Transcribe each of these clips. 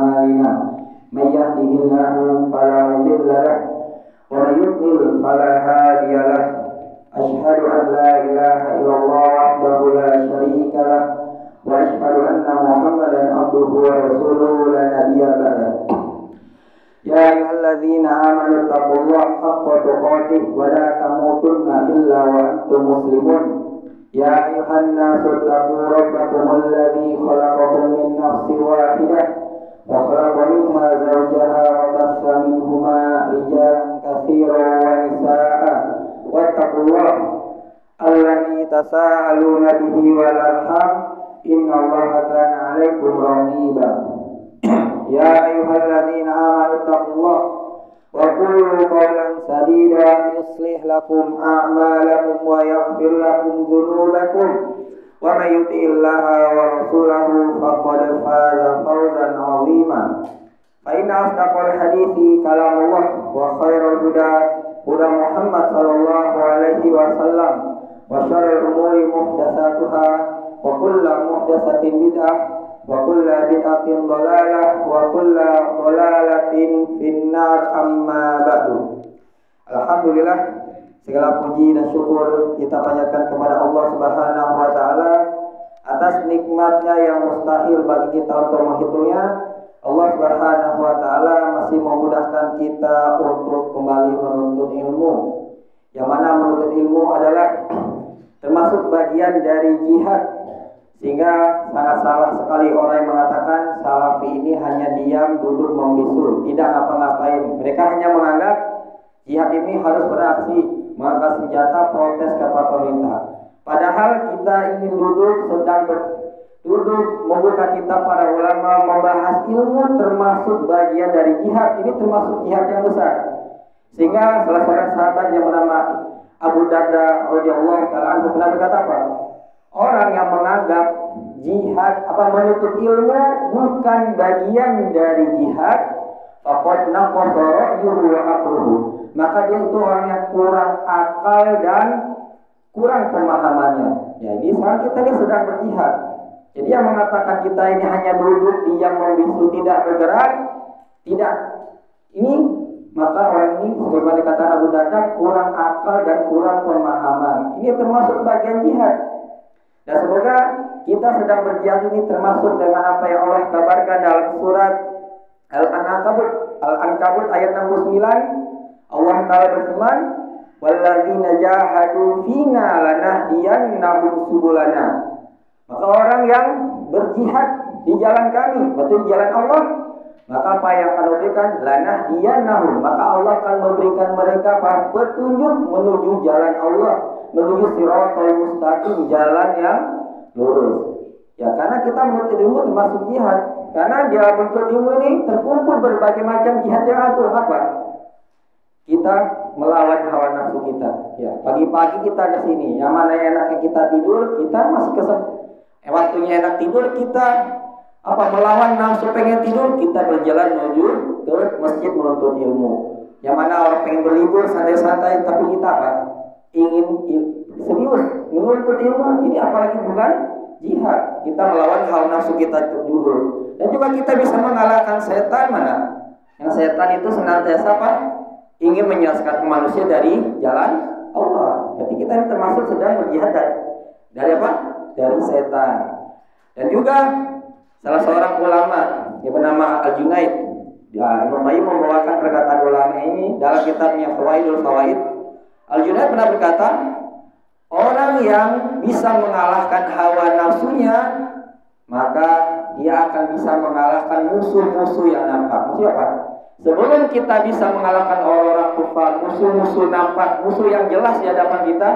أعمالنا من يهده الله فلا مضل له ومن يضلل فلا هادي له أشهد أن لا إله إلا الله وحده لا شريك له وأشهد أن محمدا عبده ورسوله لا نبي بعده يا أيها الذين آمنوا اتقوا الله حق تقاته ولا تموتن إلا وأنتم مسلمون يا أيها الناس اتقوا ربكم الذي خلقكم من نفس واحدة وخلق منها زوجها وبث منهما رجالا كثيرا ونساء واتقوا الله الذي تساءلون به والأرحام إن الله كان عليكم رقيبا يا أيها الذين آمنوا اتقوا الله وقولوا قولا سديدا يصلح لكم أعمالكم ويغفر لكم ذنوبكم ومن يطع الله ورسوله فقد فاز فوزا عظيما فإن أصدق الحديث كلام الله وخير الهدى هدى محمد صلى الله عليه وسلم وشر الأمور محدثاتها وكل محدثة بدعة وكل بدعة ضلالة وكل ضلالة في النار أما بعد. Alhamdulillah, segala puji dan syukur kita panjatkan kepada Allah Subhanahu wa taala atas nikmatnya yang mustahil bagi kita untuk menghitungnya. Allah Subhanahu wa taala masih memudahkan kita untuk kembali menuntut ilmu. Yang mana menuntut ilmu adalah termasuk bagian dari jihad. Sehingga sangat salah sekali orang yang mengatakan salafi ini hanya diam, duduk, membisu, tidak ngapa-ngapain. Mereka hanya menganggap jihad ini harus beraksi, mengangkat senjata, protes kepada pemerintah. Padahal kita ini sedang duduk membuka kitab para ulama, membahas ilmu termasuk bagian dari jihad. Ini termasuk jihad yang besar. Sehingga salah seorang sahabat yang bernama Abu Darda radhiyallahu taala anhu pernah berkata apa? Orang yang menganggap jihad menuntut ilmu bukan bagian dari jihad, faqad naqasa ra'yuhu wa aqluhu. Maka dia itu orang yang kurang akal dan kurang pemahamannya. Jadi sekarang kita ini sedang berjihad. Jadi yang mengatakan kita ini hanya duduk diam membisu tidak bergerak, tidak ini, maka orang ini sebagaimana dikatakan Abu Darda kurang akal dan kurang pemahaman. Ini termasuk bagian jihad. Dan semoga kita sedang berjihad ini termasuk dengan apa yang Allah kabarkan dalam surat Al-Ankabut ayat 69. Allah Ta'ala berfirman, "Walladzina jahadu fina lanahdiyannahum subulana." Maka orang yang berjihad di jalan kami, betul jalan Allah, maka apa yang akan diberikan? Lanahdiyannahum, maka Allah akan memberikan mereka petunjuk menuju jalan Allah, menuju siratal mustaqim, jalan yang lurus. Ya, karena kita menuntut ilmu termasuk jihad. Karena di dalam menuntut ilmu ini terkumpul berbagai macam jihad yang agung. Apa? Kita melawan hawa nafsu kita. Ya, pagi-pagi kita ke sini, yang mana enaknya kita tidur, kita masih waktunya enak tidur, kita melawan nafsu pengen tidur, kita berjalan menuju ke masjid menuntut ilmu. Yang mana orang pengen berlibur santai-santai, tapi kita ingin serius menuntut ilmu. Ini apalagi bukan jihad. Kita melawan hawa nafsu kita dulu. Dan juga kita bisa mengalahkan setan. Mana yang setan itu senantiasa ingin menyesatkan manusia dari jalan Allah. Jadi kita ini termasuk sedang berjihad dari apa? Dari setan. Dan juga salah seorang ulama yang bernama Al-Junaid, Ibnu Qayyim membawakan perkataan ulama ini dalam kitabnya Fawaidul Fawaid. Al-Junaid pernah berkata, orang yang bisa mengalahkan hawa nafsunya, maka dia akan bisa mengalahkan musuh-musuh yang nampak. Musuh apa? Sebelum kita bisa mengalahkan orang-orang kufar, musuh-musuh nampak, musuh yang jelas di hadapan kita,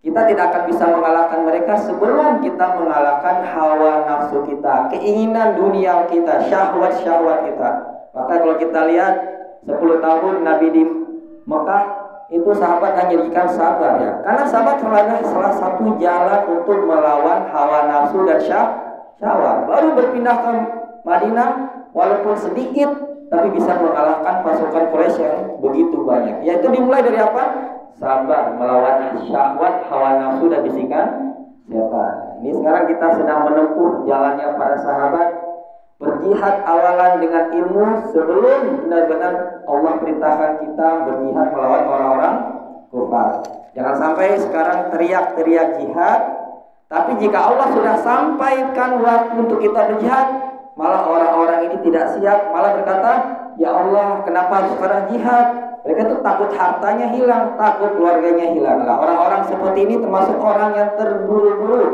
kita tidak akan bisa mengalahkan mereka sebelum kita mengalahkan hawa nafsu kita, keinginan dunia kita, syahwat-syahwat kita. Maka kalau kita lihat 10 tahun Nabi di Mekah, itu sahabat hanya diberikan sabar ya. Karena sahabat salah satu jalan untuk melawan hawa nafsu dan syahwat. Baru berpindah ke Madinah, walaupun sedikit, tapi bisa mengalahkan pasukan Quraisy yang begitu banyak. Yaitu dimulai dari apa? Sabar melawan syahwat, hawa nafsu dan bisikan setan. Ini sekarang kita sedang menempuh jalannya para sahabat berjihad awalan dengan ilmu sebelum benar-benar Allah perintahkan kita berjihad melawan orang-orang kufar. Jangan sampai sekarang teriak-teriak jihad, tapi jika Allah sudah sampaikan waktu untuk kita berjihad, malah orang-orang ini tidak siap, malah berkata, ya Allah, kenapa sekarang jihad? Mereka tuh takut hartanya hilang, takut keluarganya hilang. Nah, orang-orang seperti ini termasuk orang yang terburu-buru.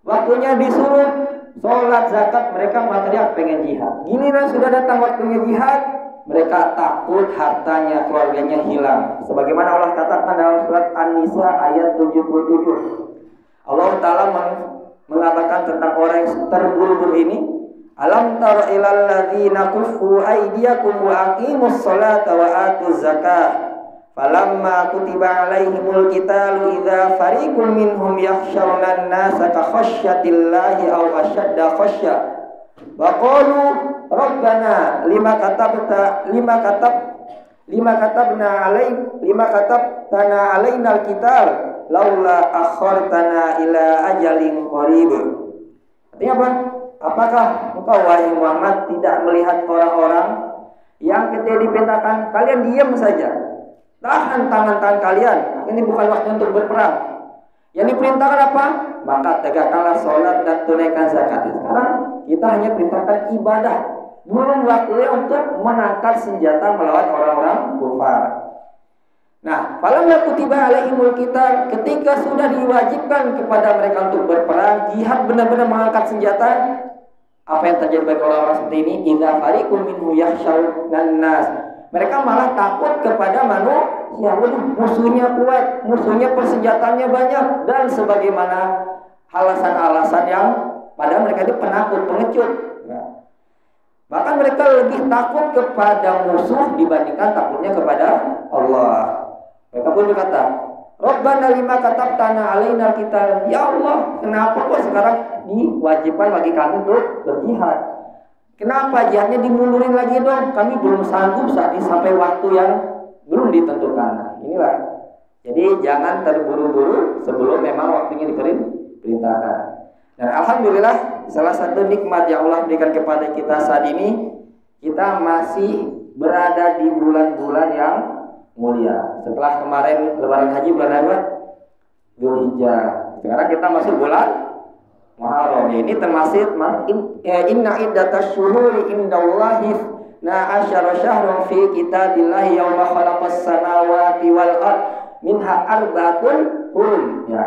Waktunya disuruh sholat, zakat, mereka material pengen jihad. Giliran sudah datang waktunya jihad, mereka takut hartanya, keluarganya hilang. Sebagaimana Allah katakan dalam surat An-Nisa ayat 77. Allah Ta'ala mengatakan tentang orang yang terburu-buru ini, alam tara ilal ladzina kuffu aydiyakum wa aqimus sholata wa atuz zakah falamma kutiba alaihimul qitalu idza fariqum minhum yakhshawna an-nasa ka khasyatillahi aw ashadda khashya wa qalu rabbana lima katabtana alainal qital laula akhartana ila ajalin qarib. Artinya apa? Apakah engkau wahai Muhammad tidak melihat orang-orang yang ketika diperintahkan kalian diam saja, tahan tangan-tangan kalian, ini bukan waktu untuk berperang. Yang diperintahkan apa? Maka tegakkanlah sholat dan tunaikan zakat. Sekarang kita hanya perintahkan ibadah, belum waktunya untuk mengangkat senjata melawan orang-orang kufar. Nah, falamma kutiba alaihimul qital, ketika sudah diwajibkan kepada mereka untuk berperang, jihad benar-benar mengangkat senjata, apa yang terjadi bagi orang-orang seperti ini? Idza fariqum minhum yakhshawnan nas. Mereka malah takut kepada manusia. Musuhnya kuat, musuhnya persenjataannya banyak, dan sebagaimana alasan-alasan yang pada mereka itu penakut, pengecut. Nah, bahkan mereka lebih takut kepada musuh dibandingkan takutnya kepada Allah. Mereka pun berkata, Rabbana lima katabtana alaina qital. Ya Allah, kenapa kok sekarang diwajibkan bagi kami untuk berjihad? Kenapa jihadnya dimundurin lagi dong? Kami belum sanggup saat ini sampai waktu yang belum ditentukan. Nah, inilah. Jadi jangan terburu-buru sebelum memang waktunya diperintahkan. Dan alhamdulillah, salah satu nikmat yang Allah berikan kepada kita saat ini, kita masih berada di bulan-bulan yang mulia. Setelah kemarin lebaran haji bulan apa? Dzulhijjah. Sekarang kita masuk bulan Muharram. Ini termasuk inna iddatash syuhuri indallahi asyara syahrun fi kitabillahi yauma khalaqas samawati wal ard minha arba'atun hurum. Ya.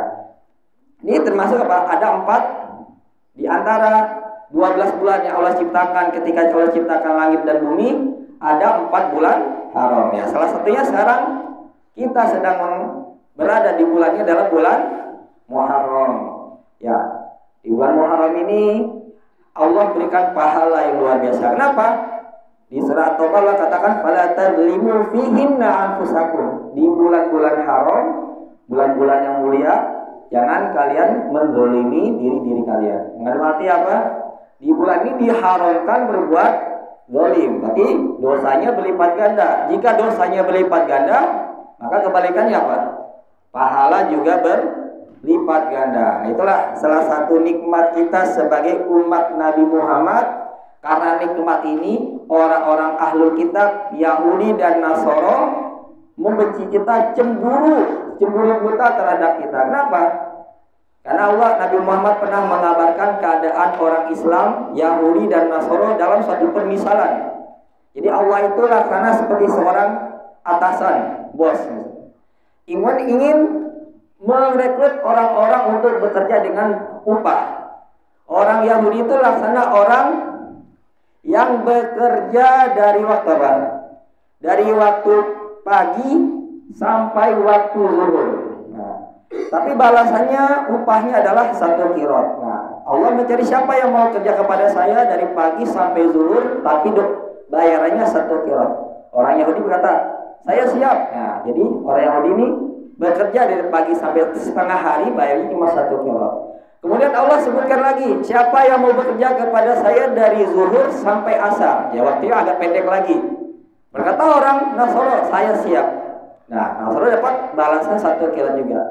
Ini termasuk apa? Ada 4 di antara 12 bulan yang Allah ciptakan. Ketika Allah ciptakan langit dan bumi, ada 4 bulan haram. Ya, salah satunya sekarang kita sedang berada di bulannya adalah bulan Muharram. Ya, di bulan Muharram ini Allah berikan pahala yang luar biasa. Kenapa? Di surah At-Taubah Allah katakan fala tadlimu fihinna anfusakum. Di bulan-bulan haram, bulan-bulan yang mulia, jangan kalian menzalimi diri-diri kalian. Mengandung arti apa? Di bulan ini diharamkan berbuat zalim, tapi dosanya berlipat ganda. Jika dosanya berlipat ganda, maka kebalikannya apa? Pahala juga berlipat ganda. Nah, itulah salah satu nikmat kita sebagai umat Nabi Muhammad. Karena nikmat ini, orang-orang ahlul kitab Yahudi dan Nasoro membenci kita, cemburu buta terhadap kita. Kenapa? Karena Allah, Nabi Muhammad pernah mengabarkan keadaan orang Islam, Yahudi dan Nasoro dalam suatu permisalan. Jadi Allah itu laksana seperti seorang atasan, bos. Ingin merekrut orang-orang untuk bekerja dengan upah. Orang Yahudi itu laksana orang yang bekerja dari waktu apa? Dari waktu pagi sampai waktu zuhur. Tapi balasannya upahnya adalah 1 qirot. Nah, Allah mencari siapa yang mau kerja kepada saya dari pagi sampai zuhur, tapi bayarannya 1 qirot. Orang Yahudi berkata, saya siap. Nah, jadi orang Yahudi ini bekerja dari pagi sampai setengah hari, bayarnya cuma 1 qirot. Kemudian Allah sebutkan lagi, siapa yang mau bekerja kepada saya dari zuhur sampai asar. Ya, waktunya agak pendek lagi. Berkata orang Nasoro, saya siap. Nah, Nasoro dapat balasan 1 qirot juga.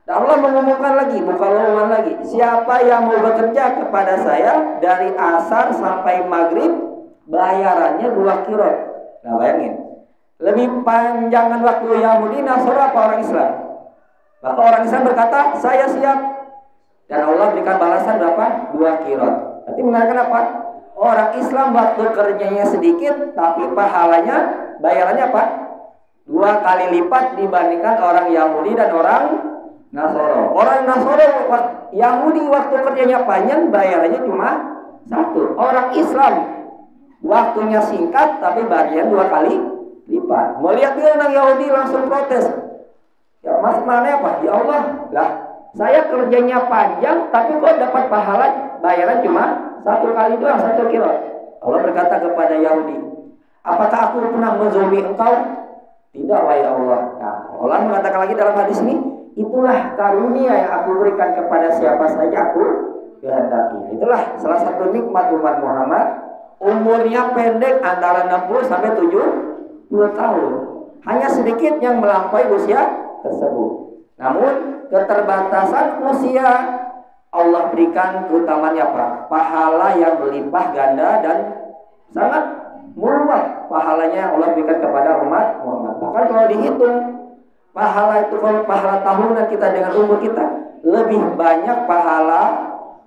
Dan Allah mengumumkan lagi, bukan pengumuman lagi. Siapa yang mau bekerja kepada saya dari asar sampai maghrib, bayarannya 2 kirot. Nah bayangin, lebih panjangan waktu Yahudi, Nasara apa orang Islam? Maka orang Islam berkata, saya siap. Dan Allah berikan balasan berapa? 2 kirot. Berarti menandakan apa? Orang Islam waktu kerjanya sedikit, tapi pahalanya, bayarannya apa? 2 kali lipat dibandingkan orang Yahudi dan orang Nasara. Orang Nasara, Yahudi waktu kerjanya panjang, bayarannya cuma 1. Orang Islam waktunya singkat, tapi bayarannya 2 kali lipat. Melihat dia orang Yahudi langsung protes. Ya mas, mana apa? Ya Allah, lah saya kerjanya panjang, tapi kok dapat pahala bayaran cuma 1 kali doang, 1 kirot. Allah berkata kepada Yahudi, apakah aku pernah menzalimi engkau? Tidak, wahai Allah. Nah, Allah mengatakan lagi dalam hadis ini, itulah karunia yang aku berikan kepada siapa saja aku kehendaki. Itulah salah satu nikmat umat Muhammad. Umurnya pendek antara 60 sampai 70 tahun. Hanya sedikit yang melampaui usia tersebut. Namun keterbatasan usia Allah berikan keutamanya apa? Pahala yang berlimpah ganda dan sangat meluas pahalanya Allah berikan kepada umat Muhammad. Bahkan kalau dihitung pahala itu, kalau pahala tahunan kita dengan umur kita, lebih banyak pahala.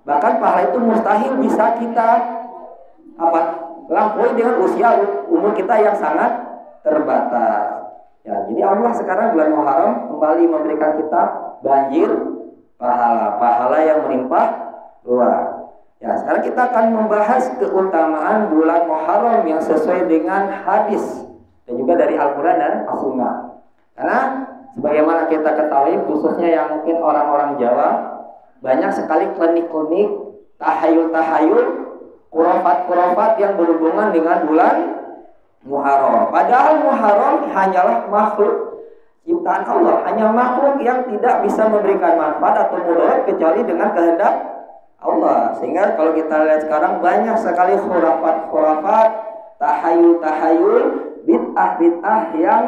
Bahkan pahala itu mustahil bisa kita lampaui dengan usia umur kita yang sangat terbatas. Ya, jadi Allah sekarang bulan Muharram kembali memberikan kita banjir pahala yang melimpah ruah. Ya, sekarang kita akan membahas keutamaan bulan Muharram yang sesuai dengan hadis dan juga dari Al-Quran dan As-Sunnah. Karena sebagaimana kita ketahui, khususnya yang mungkin orang-orang Jawa, banyak sekali klinik-klinik tahayul-tahayul, khurafat-khurafat yang berhubungan dengan bulan Muharram. Padahal Muharram hanyalah makhluk ciptaan Allah, hanya makhluk yang tidak bisa memberikan manfaat atau mudarat kecuali dengan kehendak Allah. Sehingga kalau kita lihat sekarang banyak sekali khurafat-khurafat, tahayul-tahayul, bid'ah-bid'ah yang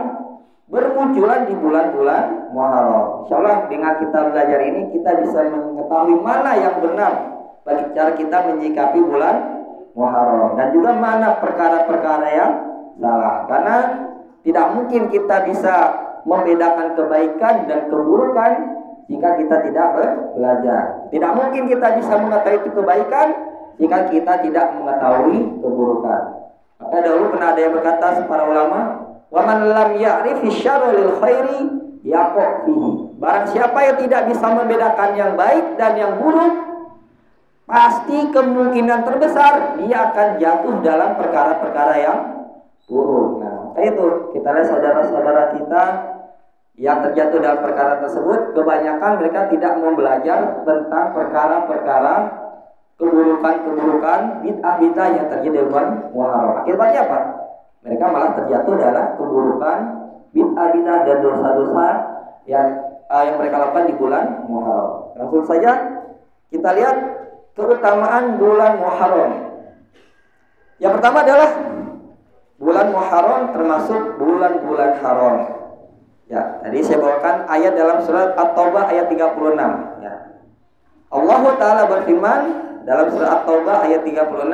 bermunculan di bulan-bulan Muharram. Insyaallah dengan kita belajar ini kita bisa mengetahui mana yang benar bagi cara kita menyikapi bulan Muharram dan juga mana perkara-perkara yang salah. Karena tidak mungkin kita bisa membedakan kebaikan dan keburukan jika kita tidak belajar. Tidak mungkin kita bisa mengetahui itu kebaikan jika kita tidak mengetahui keburukan. Maka dahulu pernah ada yang berkata para ulama, wa man lam ya'rifi syarra lil khairi yaqa fihi. Barang siapa yang tidak bisa membedakan yang baik dan yang buruk, pasti kemungkinan terbesar dia akan jatuh dalam perkara-perkara yang buruk. Nah, itu kita lihat saudara-saudara kita yang terjatuh dalam perkara tersebut, kebanyakan mereka tidak mau belajar tentang perkara-perkara keburukan-keburukan, bid'ah-bid'ah yang terjadi di bulan Muharram. Akibatnya apa? Mereka malah terjatuh dalam keburukan, bid'ah-bid'ah dan dosa-dosa yang mereka lakukan di bulan Muharram. Langsung saja kita lihat keutamaan bulan Muharram. Yang pertama adalah bulan Muharram termasuk bulan-bulan haram. Ya, tadi saya bawakan ayat dalam surat At-Taubah ayat 36. Ya. Allah Ta'ala berfirman dalam surat At-Taubah ayat 36,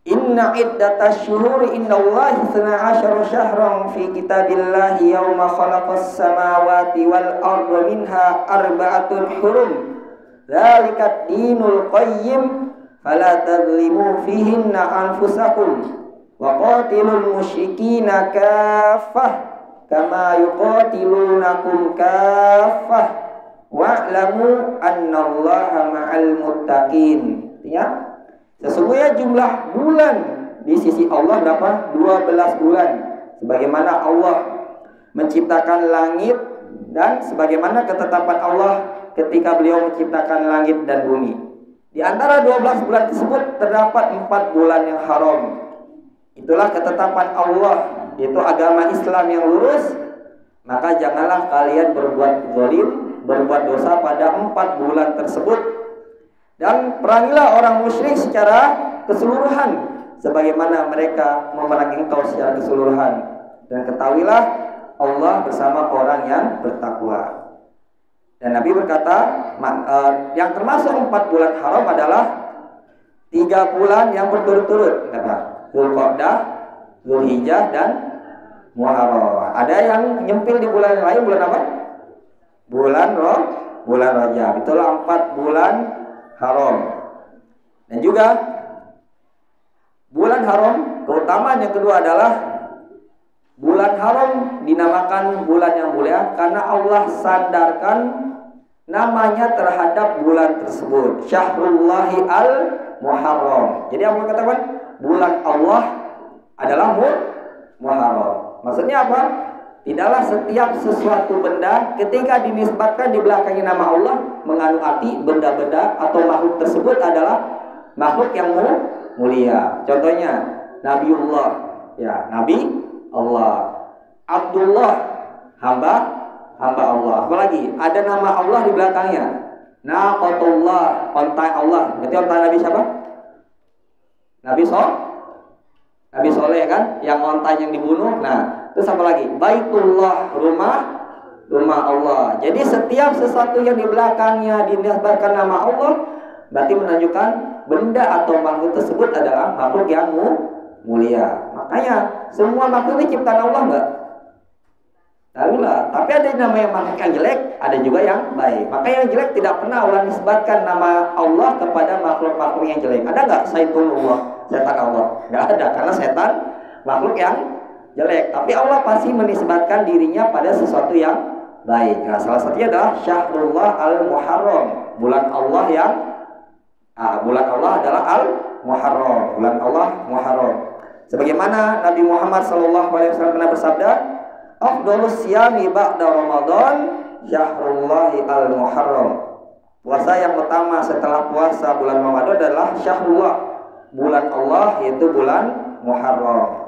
Inna iddatash syuhuri indallahi 12 syahran fi kitabillahi yawma khalaqas samawati wal arda minha arba'atun hurum. Dzalikat dinul qayyim fala tadlimu fihinna anfusakum wa qatilul musyrikina kaffah kama yuqatilunakum kaffah wa'lamu annallaha ma'al muttaqin. Artinya, sesungguhnya jumlah bulan di sisi Allah berapa? 12 bulan. Sebagaimana Allah menciptakan langit dan sebagaimana ketetapan Allah ketika beliau menciptakan langit dan bumi. Di antara 12 bulan tersebut terdapat 4 bulan yang haram. Itulah ketetapan Allah, yaitu agama Islam yang lurus. Maka janganlah kalian berbuat zalim, berbuat dosa pada 4 bulan tersebut. Dan perangilah orang musyrik secara keseluruhan, sebagaimana mereka memerangi engkau secara keseluruhan. Dan ketahuilah Allah bersama orang yang bertakwa. Dan Nabi berkata, yang termasuk 4 bulan haram adalah 3 bulan yang berturut-turut. Dzulqa'dah, Dzulhijjah, dan Muharram. Ada yang nyempil di bulan lain, bulan apa? Bulan Rajab. Itulah 4 bulan haram. Dan juga bulan haram, keutamaan yang kedua adalah bulan haram dinamakan bulan yang mulia karena Allah sandarkan namanya terhadap bulan tersebut, Syahrullahi al-Muharram. Jadi Allah katakan bulan Allah adalah Muharram. Maksudnya apa? Tidaklah setiap sesuatu benda ketika dinisbatkan di belakangnya nama Allah mengandung arti benda-benda atau makhluk tersebut adalah makhluk yang mulia. Contohnya Nabiullah, ya, Nabi Allah. Abdullah, hamba Allah. Apalagi ada nama Allah di belakangnya. Naqatullah, onta Allah. Berarti onta Nabi siapa? Nabi Soleh kan, yang onta yang dibunuh. Nah, terus apa lagi? Baitullah, rumah Allah. Jadi setiap sesuatu yang di belakangnya dinisbatkan nama Allah berarti menunjukkan benda atau makhluk tersebut adalah makhluk yang mulia. Makanya semua makhluk ini ciptaan Allah enggak? Tahulah. Tapi ada namanya makhluk yang jelek, ada juga yang baik. Maka yang jelek tidak pernah Allah nisbatkan nama Allah kepada makhluk-makhluk yang jelek. Ada enggak Saitullah, setan Allah? Enggak ada, karena setan makhluk yang jelek. Tapi Allah pasti menisbatkan dirinya pada sesuatu yang baik. Nah, salah satunya adalah Syahrullah al-Muharram, bulan Allah yang bulan Allah adalah al-Muharram, bulan Allah Muharram. Sebagaimana Nabi Muhammad SAW pernah bersabda, afdhalus siyami ba'da Ramadan Syahrullahi al-Muharram. Puasa yang pertama setelah puasa bulan Ramadan adalah Syahrullah, bulan Allah, yaitu bulan Muharram.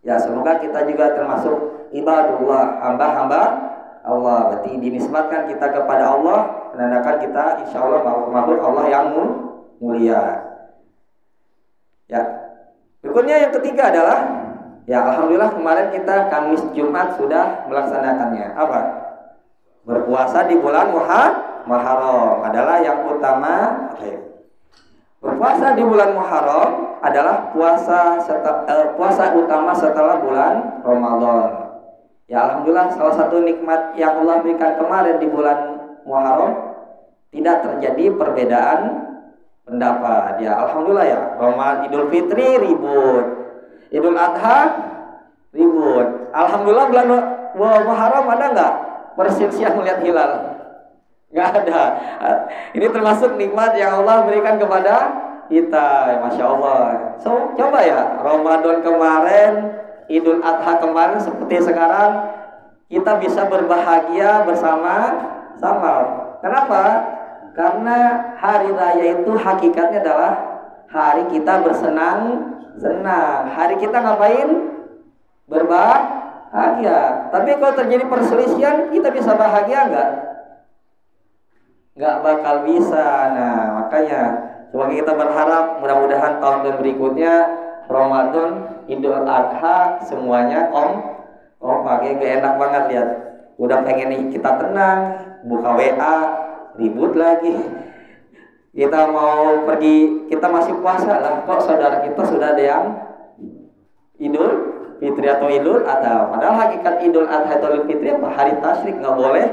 Ya, semoga kita juga termasuk ibadullah, hamba-hamba Allah. Berarti dinisbatkan kita kepada Allah, menandakan kita insya Allah makhluk Allah yang mulia. Ya, berikutnya yang ketiga adalah, ya, alhamdulillah kemarin kita Kamis Jumat sudah melaksanakannya. Apa? Berpuasa di bulan Muharram adalah yang utama. Berpuasa di bulan Muharram adalah puasa utama setelah bulan Ramadan. Ya, alhamdulillah salah satu nikmat yang Allah berikan kemarin di bulan Muharram tidak terjadi perbedaan pendapat. Ya, alhamdulillah ya. Ramadan, Idul Fitri ribut, Idul Adha ribut. Alhamdulillah bulan Muharram ada nggak perselisihan melihat hilal? Nggak ada. Ini termasuk nikmat yang Allah berikan kepada kita, Masya Allah. So, coba ya, Ramadan kemarin, Idul Adha kemarin, seperti sekarang kita bisa berbahagia bersama-sama. Kenapa? Karena hari raya itu hakikatnya adalah hari kita bersenang-senang. Hari kita ngapain? Berbahagia. Tapi kalau terjadi perselisihan, kita bisa bahagia nggak? Nggak bakal bisa. Nah, makanya semoga kita berharap mudah-mudahan tahun berikutnya Ramadan, Idul Adha semuanya pakai gak enak banget lihat. Udah pengen nih kita tenang, buka WA, ribut lagi. Kita mau pergi, kita masih puasa lah, kok saudara kita sudah ada yang Idul Fitri atau Idul Adha. Padahal hakikat Idul Adha atau Idul Fitri apa? Hari tasyrik, nggak boleh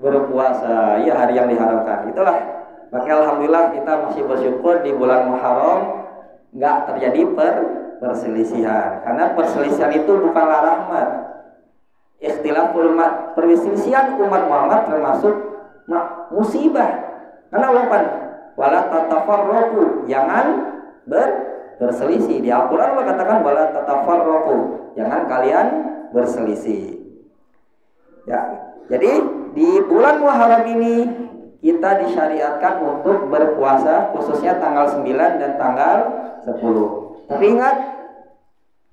berpuasa, ya, hari yang diharamkan. Itulah, maka alhamdulillah kita masih bersyukur di bulan Muharram nggak terjadi perselisihan, karena perselisihan itu bukanlah rahmat. Ikhtilaful umat, perselisihan umat Muhammad termasuk musibah. Karena Allah wala tatafarraqu, jangan berselisih. Di Al-Qur'an Allah katakan wala tatafarraqu, jangan kalian berselisih. Ya, jadi di bulan Muharram ini kita disyariatkan untuk berpuasa, khususnya tanggal 9 dan tanggal 10. Tapi ingat,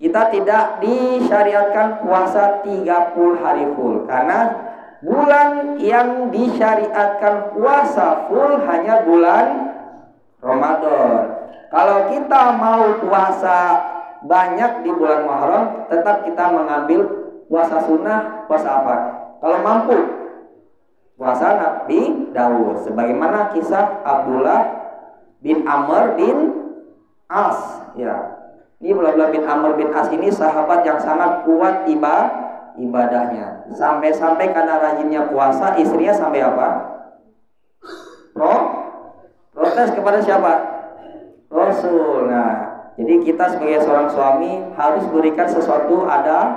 kita tidak disyariatkan puasa 30 hari full, karena bulan yang disyariatkan puasa full hanya bulan Ramadan. Kalau kita mau puasa banyak di bulan Muharram, tetap kita mengambil puasa sunnah. Puasa apa? Kalau mampu, puasa Nabi Daud. Sebagaimana kisah Abdullah bin Amr bin As, ya. Ini Abdullah bin Amr bin As ini sahabat yang sangat kuat ibadahnya. Sampai-sampai karena rajinnya puasa, istrinya sampai apa? Protes kepada siapa? Rasul. Nah, jadi kita sebagai seorang suami harus berikan sesuatu ada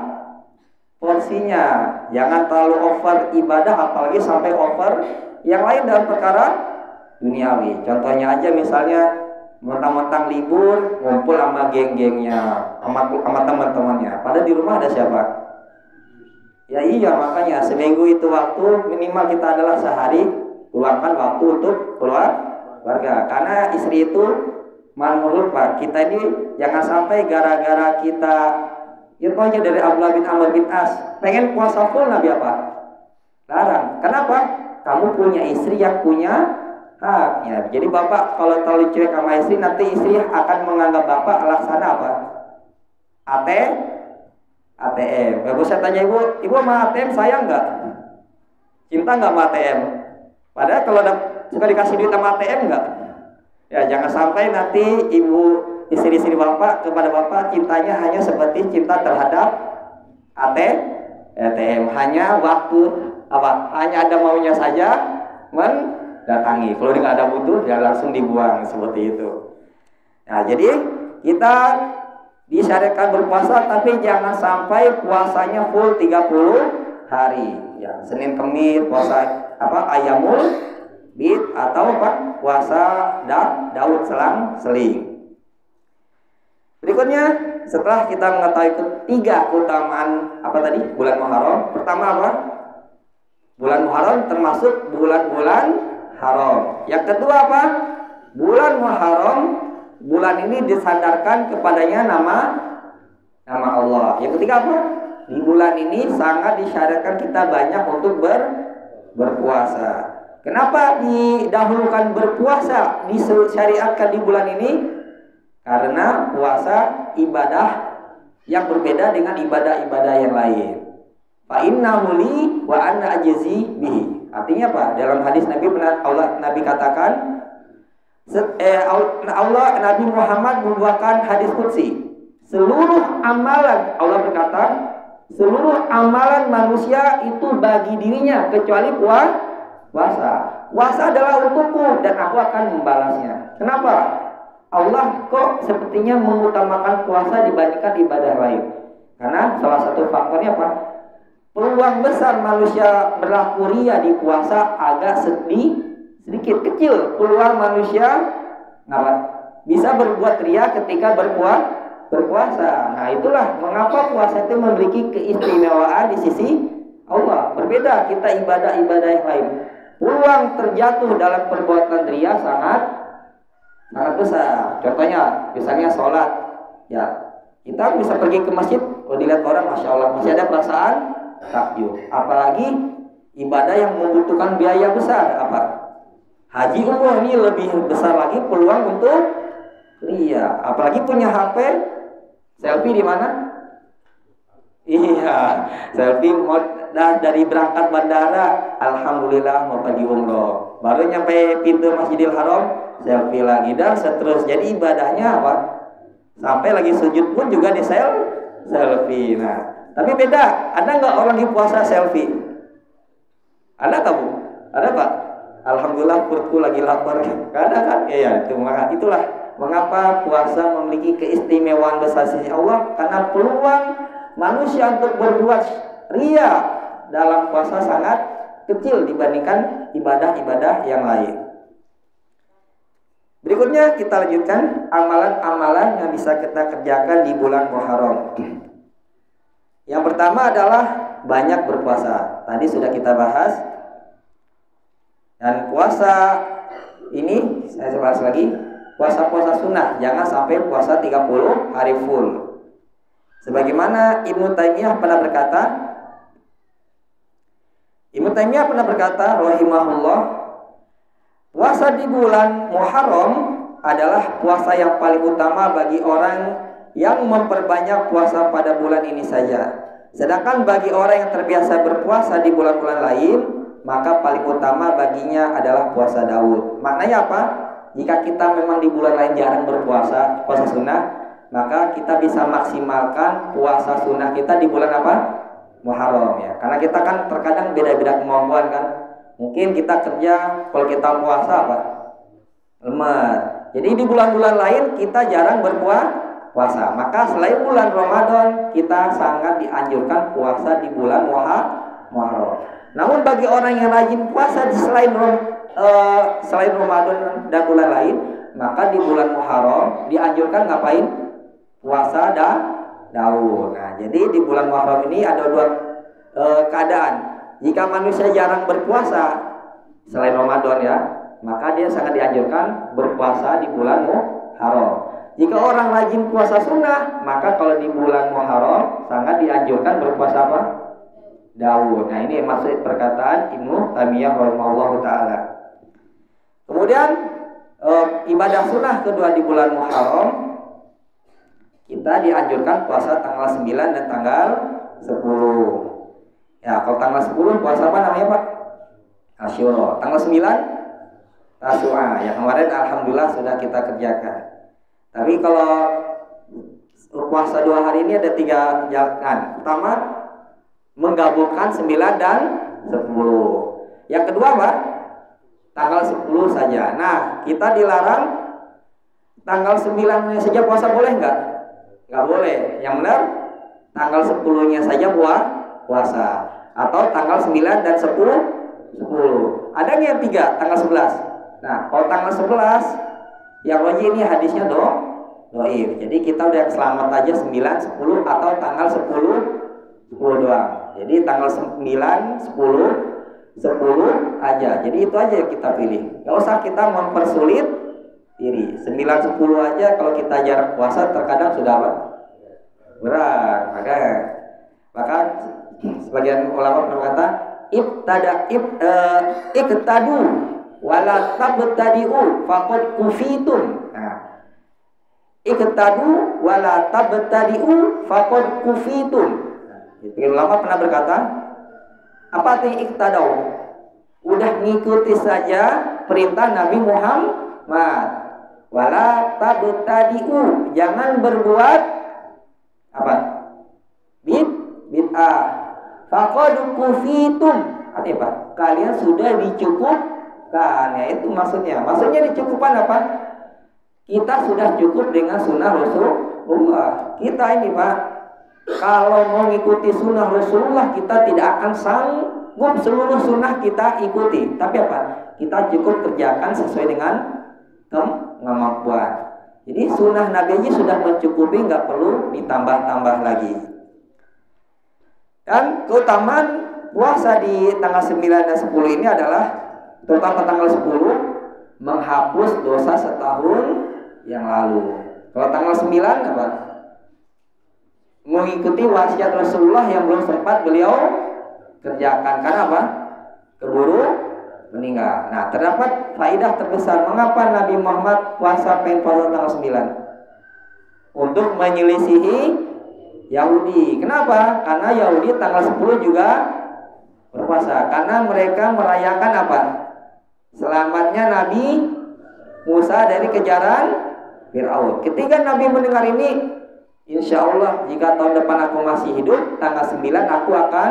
porsinya. Jangan terlalu over ibadah, apalagi sampai over yang lain dalam perkara duniawi. Contohnya aja misalnya mentang-mentang libur ngumpul sama geng-gengnya, sama teman-temannya. Padahal di rumah ada siapa? Ya iya, makanya seminggu itu waktu minimal kita adalah sehari luangkan waktu untuk keluarga. Karena istri itu menurut Pak, kita ini jangan sampai gara-gara kita contohnya dari Abdullah bin Amr bin As pengen puasa full, Nabi apa? Larang. Kenapa? Kamu punya istri yang punya hak. Ya, jadi bapak kalau terlalu cuek sama istri, nanti istri akan menganggap bapak laksana apa? ATM. Kalau saya tanya ibu sama ATM sayang nggak? Cinta nggak sama ATM? Padahal kalau suka dikasih duit sama ATM nggak? Ya jangan sampai nanti istri bapak kepada bapak cintanya hanya seperti cinta terhadap ATM, hanya waktu hanya ada maunya saja mendatangi. Kalau dia nggak ada butuh, dia langsung dibuang seperti itu. Nah, jadi kita disyariatkan berpuasa, tapi jangan sampai puasanya full 30 hari. Ya, Senin Kemis puasa Ayamul Bid atau puasa Daud selang-seling. Berikutnya, setelah kita mengetahui 3 keutamaan bulan Muharram. Pertama apa? Bulan Muharram termasuk bulan-bulan haram. Yang kedua apa? Bulan Muharram, bulan ini disandarkan kepadanya nama Allah. Yang ketiga apa? Di bulan ini sangat disyariatkan kita banyak untuk berpuasa. Kenapa didahulukan berpuasa, disyariatkan di bulan ini? Karena puasa ibadah yang berbeda dengan ibadah-ibadah yang lain. Fa innahu li wa ana ajzi bihi. Artinya apa? Dalam hadis Nabi katakan, Nabi Muhammad membuatkan hadis qudsi. Seluruh amalan, Allah berkata, seluruh amalan manusia itu bagi dirinya kecuali puasa. Puasa adalah untukku dan aku akan membalasnya. Kenapa? Allah kok sepertinya mengutamakan puasa dibandingkan ibadah lain? Karena salah satu faktornya apa? Peluang besar manusia berlaku ria di puasa agak sedikit kecil. Peluang manusia bisa berbuat ria ketika berpuasa. Nah, itulah mengapa puasa itu memiliki keistimewaan di sisi Allah. Berbeda kita ibadah-ibadah yang lain. Peluang terjatuh dalam perbuatan ria sangat besar. Contohnya, misalnya sholat. Ya, kita bisa pergi ke masjid, kalau dilihat orang, masya Allah, masih ada perasaan takjub. Apalagi ibadah yang membutuhkan biaya besar, haji umroh, ini lebih besar lagi peluang untuk ria. Apalagi punya HP, selfie di mana? Iya, selfie dari berangkat bandara, alhamdulillah mau pergi umroh. Baru nyampe pintu Masjidil Haram, selfie lagi, dan seterusnya. Jadi ibadahnya sampai lagi sujud pun juga di selfie. Nah, tapi beda. Ada nggak orang di puasa selfie? Ada nggak, Bu? Ada, Pak? Alhamdulillah perutku lagi lapar. Ada kan? Ya, itulah mengapa puasa memiliki keistimewaan besar sisi Allah, karena peluang manusia untuk berbuat ria dalam puasa sangat kecil dibandingkan ibadah-ibadah yang lain. Berikutnya kita lanjutkan amalan-amalan yang bisa kita kerjakan di bulan Muharram. Yang pertama adalah banyak berpuasa. Tadi sudah kita bahas. Dan puasa ini saya bahas lagi, puasa-puasa sunnah, jangan sampai puasa 30 hari full. Sebagaimana Ibnu Taimiyah pernah berkata, rahimahullah, puasa di bulan Muharram adalah puasa yang paling utama bagi orang yang memperbanyak puasa pada bulan ini saja. Sedangkan bagi orang yang terbiasa berpuasa di bulan-bulan lain, maka paling utama baginya adalah puasa Daud. Maknanya apa? Jika kita memang di bulan lain jarang berpuasa, puasa sunnah, maka kita bisa maksimalkan puasa sunnah kita di bulan apa? Muharram ya. Karena kita kan terkadang beda-beda kemampuan kan. Mungkin kita kerja, kalau kita puasa apa? Lemah. Jadi di bulan-bulan lain kita jarang berpuasa. Maka selain bulan Ramadan, kita sangat dianjurkan puasa di bulan Muharram. Namun bagi orang yang rajin puasa selain Ramadan dan bulan lain, maka di bulan Muharram dianjurkan ngapain? Puasa Daud. Nah, jadi di bulan Muharram ini ada dua keadaan. Jika manusia jarang berpuasa selain Ramadan ya, maka dia sangat dianjurkan berpuasa di bulan Muharram. Jika orang rajin puasa sunnah, maka kalau di bulan Muharram sangat dianjurkan berpuasa apa? Daud. Nah, ini maksud perkataan Ibnu Taimiyah rahimahullahu taala. Kemudian ibadah sunnah kedua di bulan Muharram, kita dianjurkan puasa tanggal 9 dan tanggal 10. Ya, kalau tanggal 10 puasa apa namanya Pak? Asyura. Tanggal 9 Tasu'a. Ya, kemarin alhamdulillah sudah kita kerjakan. Tapi kalau puasa 2 hari ini ada 3 jalan. Pertama, menggabungkan 9 dan 10. Yang kedua Pak, tanggal 10 saja. Nah, kita dilarang tanggal 9-nya saja puasa, boleh nggak? Nggak boleh. Yang benar tanggal 10-nya saja puasa. Atau tanggal 9 dan 10. Ada nggak yang 3? Tanggal 11. Nah, kalau tanggal 11 yang wajib ini hadisnya doif. Jadi kita udah selamat aja 9, 10 atau tanggal 10 doang. Jadi tanggal 9, 10 aja. Jadi itu aja yang kita pilih. Gak usah kita mempersulit diri. 9, 10 aja kalau kita jarang puasa terkadang sudah apa? Berat. Maka sebagian ulama berkata iktadu wala tabtadi'u faqad kufitum. Nah, iktadu wala tabtadi'u faqad kufitum. Sebagian ulama pernah berkata, apa artinya iktadau? Udah ngikuti saja perintah Nabi Muhammad. Wala tabtadi'u, jangan berbuat apa? Bid'ah. Faqad kufitum, artinya apa? Kalian sudah dicukupkan. Ya, itu maksudnya. Maksudnya dicukupkan apa? Kita sudah cukup dengan sunnah Rasulullah. Kita ini Pak, kalau mau mengikuti sunnah Rasulullah, kita tidak akan sanggup seluruh sunnah kita ikuti. Tapi apa? Kita cukup kerjakan sesuai dengan kemampuan. Jadi sunnah Nabi aja sudah mencukupi, nggak perlu ditambah-tambah lagi. Dan keutamaan puasa di tanggal 9 dan 10 ini adalah, terutama tanggal 10, menghapus dosa setahun yang lalu. Kalau tanggal 9 apa? Mengikuti wasiat Rasulullah yang belum sempat beliau kerjakan. Karena apa? Keburu meninggal. Nah, terdapat faidah terbesar. Mengapa Nabi Muhammad pengen puasa tanggal 9? Untuk menyelisihi Yahudi. Kenapa? Karena Yahudi tanggal 10 juga berpuasa. Karena mereka merayakan apa? Selamatnya Nabi Musa dari kejaran Fir'aun. Ketika Nabi mendengar ini, insya Allah jika tahun depan aku masih hidup, tanggal 9 aku akan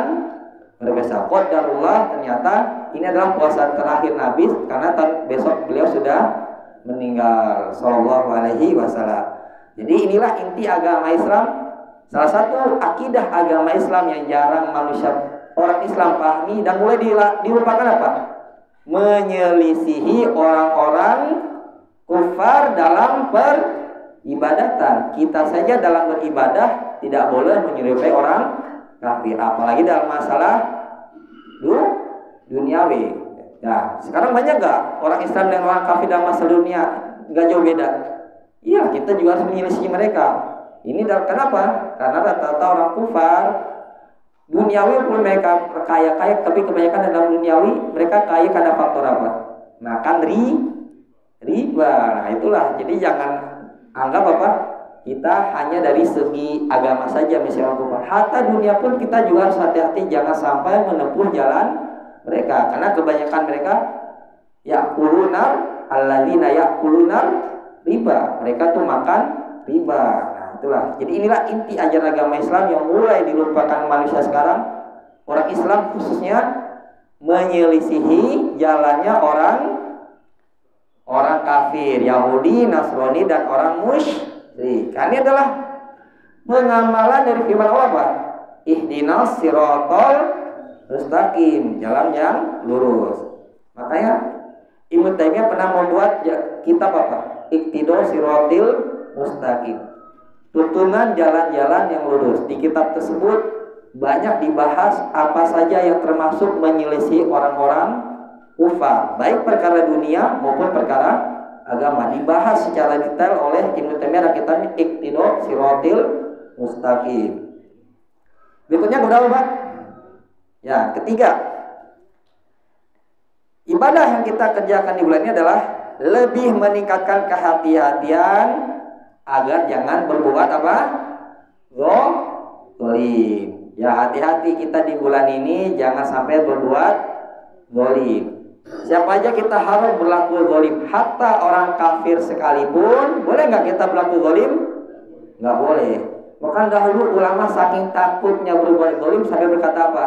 berpuasa. Qadarullah, ternyata ini adalah puasa terakhir Nabi, karena besok beliau sudah meninggal sallallahu alaihi wasallam. Jadi inilah inti agama Islam. Salah satu akidah agama Islam yang jarang manusia orang Islam pahami dan mulai dilupakan apa? Menyelisihi orang-orang kufar dalam peribadatan. Kita saja dalam beribadah tidak boleh menyerupai orang kafir, apalagi dalam masalah duniawi. Nah, sekarang banyak nggak orang Islam dan orang kafir dalam masalah dunia? Nggak jauh beda. Iya, kita juga harus menyelisihi mereka. Ini kenapa? Karena rata-rata orang kufar duniawi pun mereka kaya, tapi kebanyakan dalam duniawi mereka kaya karena faktor apa? Makan riba. Nah, itulah. Jadi jangan anggap apa? Kita hanya dari segi agama saja misalnya orang kufar. Hatta dunia pun kita juga harus hati-hati, jangan sampai menempuh jalan mereka, karena kebanyakan mereka ya'kulunar alladzina ya'kulunar riba, mereka tuh makan riba. Nah, itulah. Jadi inilah inti ajaran agama Islam yang mulai dilupakan manusia sekarang. Orang Islam khususnya menyelisihi jalannya orang kafir, Yahudi, Nasrani, dan orang musyrik. Ini adalah pengamalan dari firman Allah, Pak. Ihdinas siratal mustaqim, jalan yang lurus. Makanya Ibnu Taimiyah pernah membuat kitab apa? Iqtidau siratil mustaqim, tuntunan jalan-jalan yang lurus. Di kitab tersebut banyak dibahas apa saja yang termasuk menyelisih orang-orang kufar, baik perkara dunia maupun perkara agama, dibahas secara detail oleh Ibnu Taimiyah dalam kitabnya Iqtidau siratil mustaqim. Berikutnya berapa, Pak? Ya, ketiga, ibadah yang kita kerjakan di bulan ini adalah lebih meningkatkan kehati-hatian agar jangan berbuat apa? Zalim. Ya, hati-hati kita di bulan ini jangan sampai berbuat zalim. Siapa aja kita harus berlaku zalim, hatta orang kafir sekalipun. Boleh nggak kita berlaku zalim? Nggak boleh. Bahkan dahulu ulama saking takutnya berbuat zalim sampai berkata apa?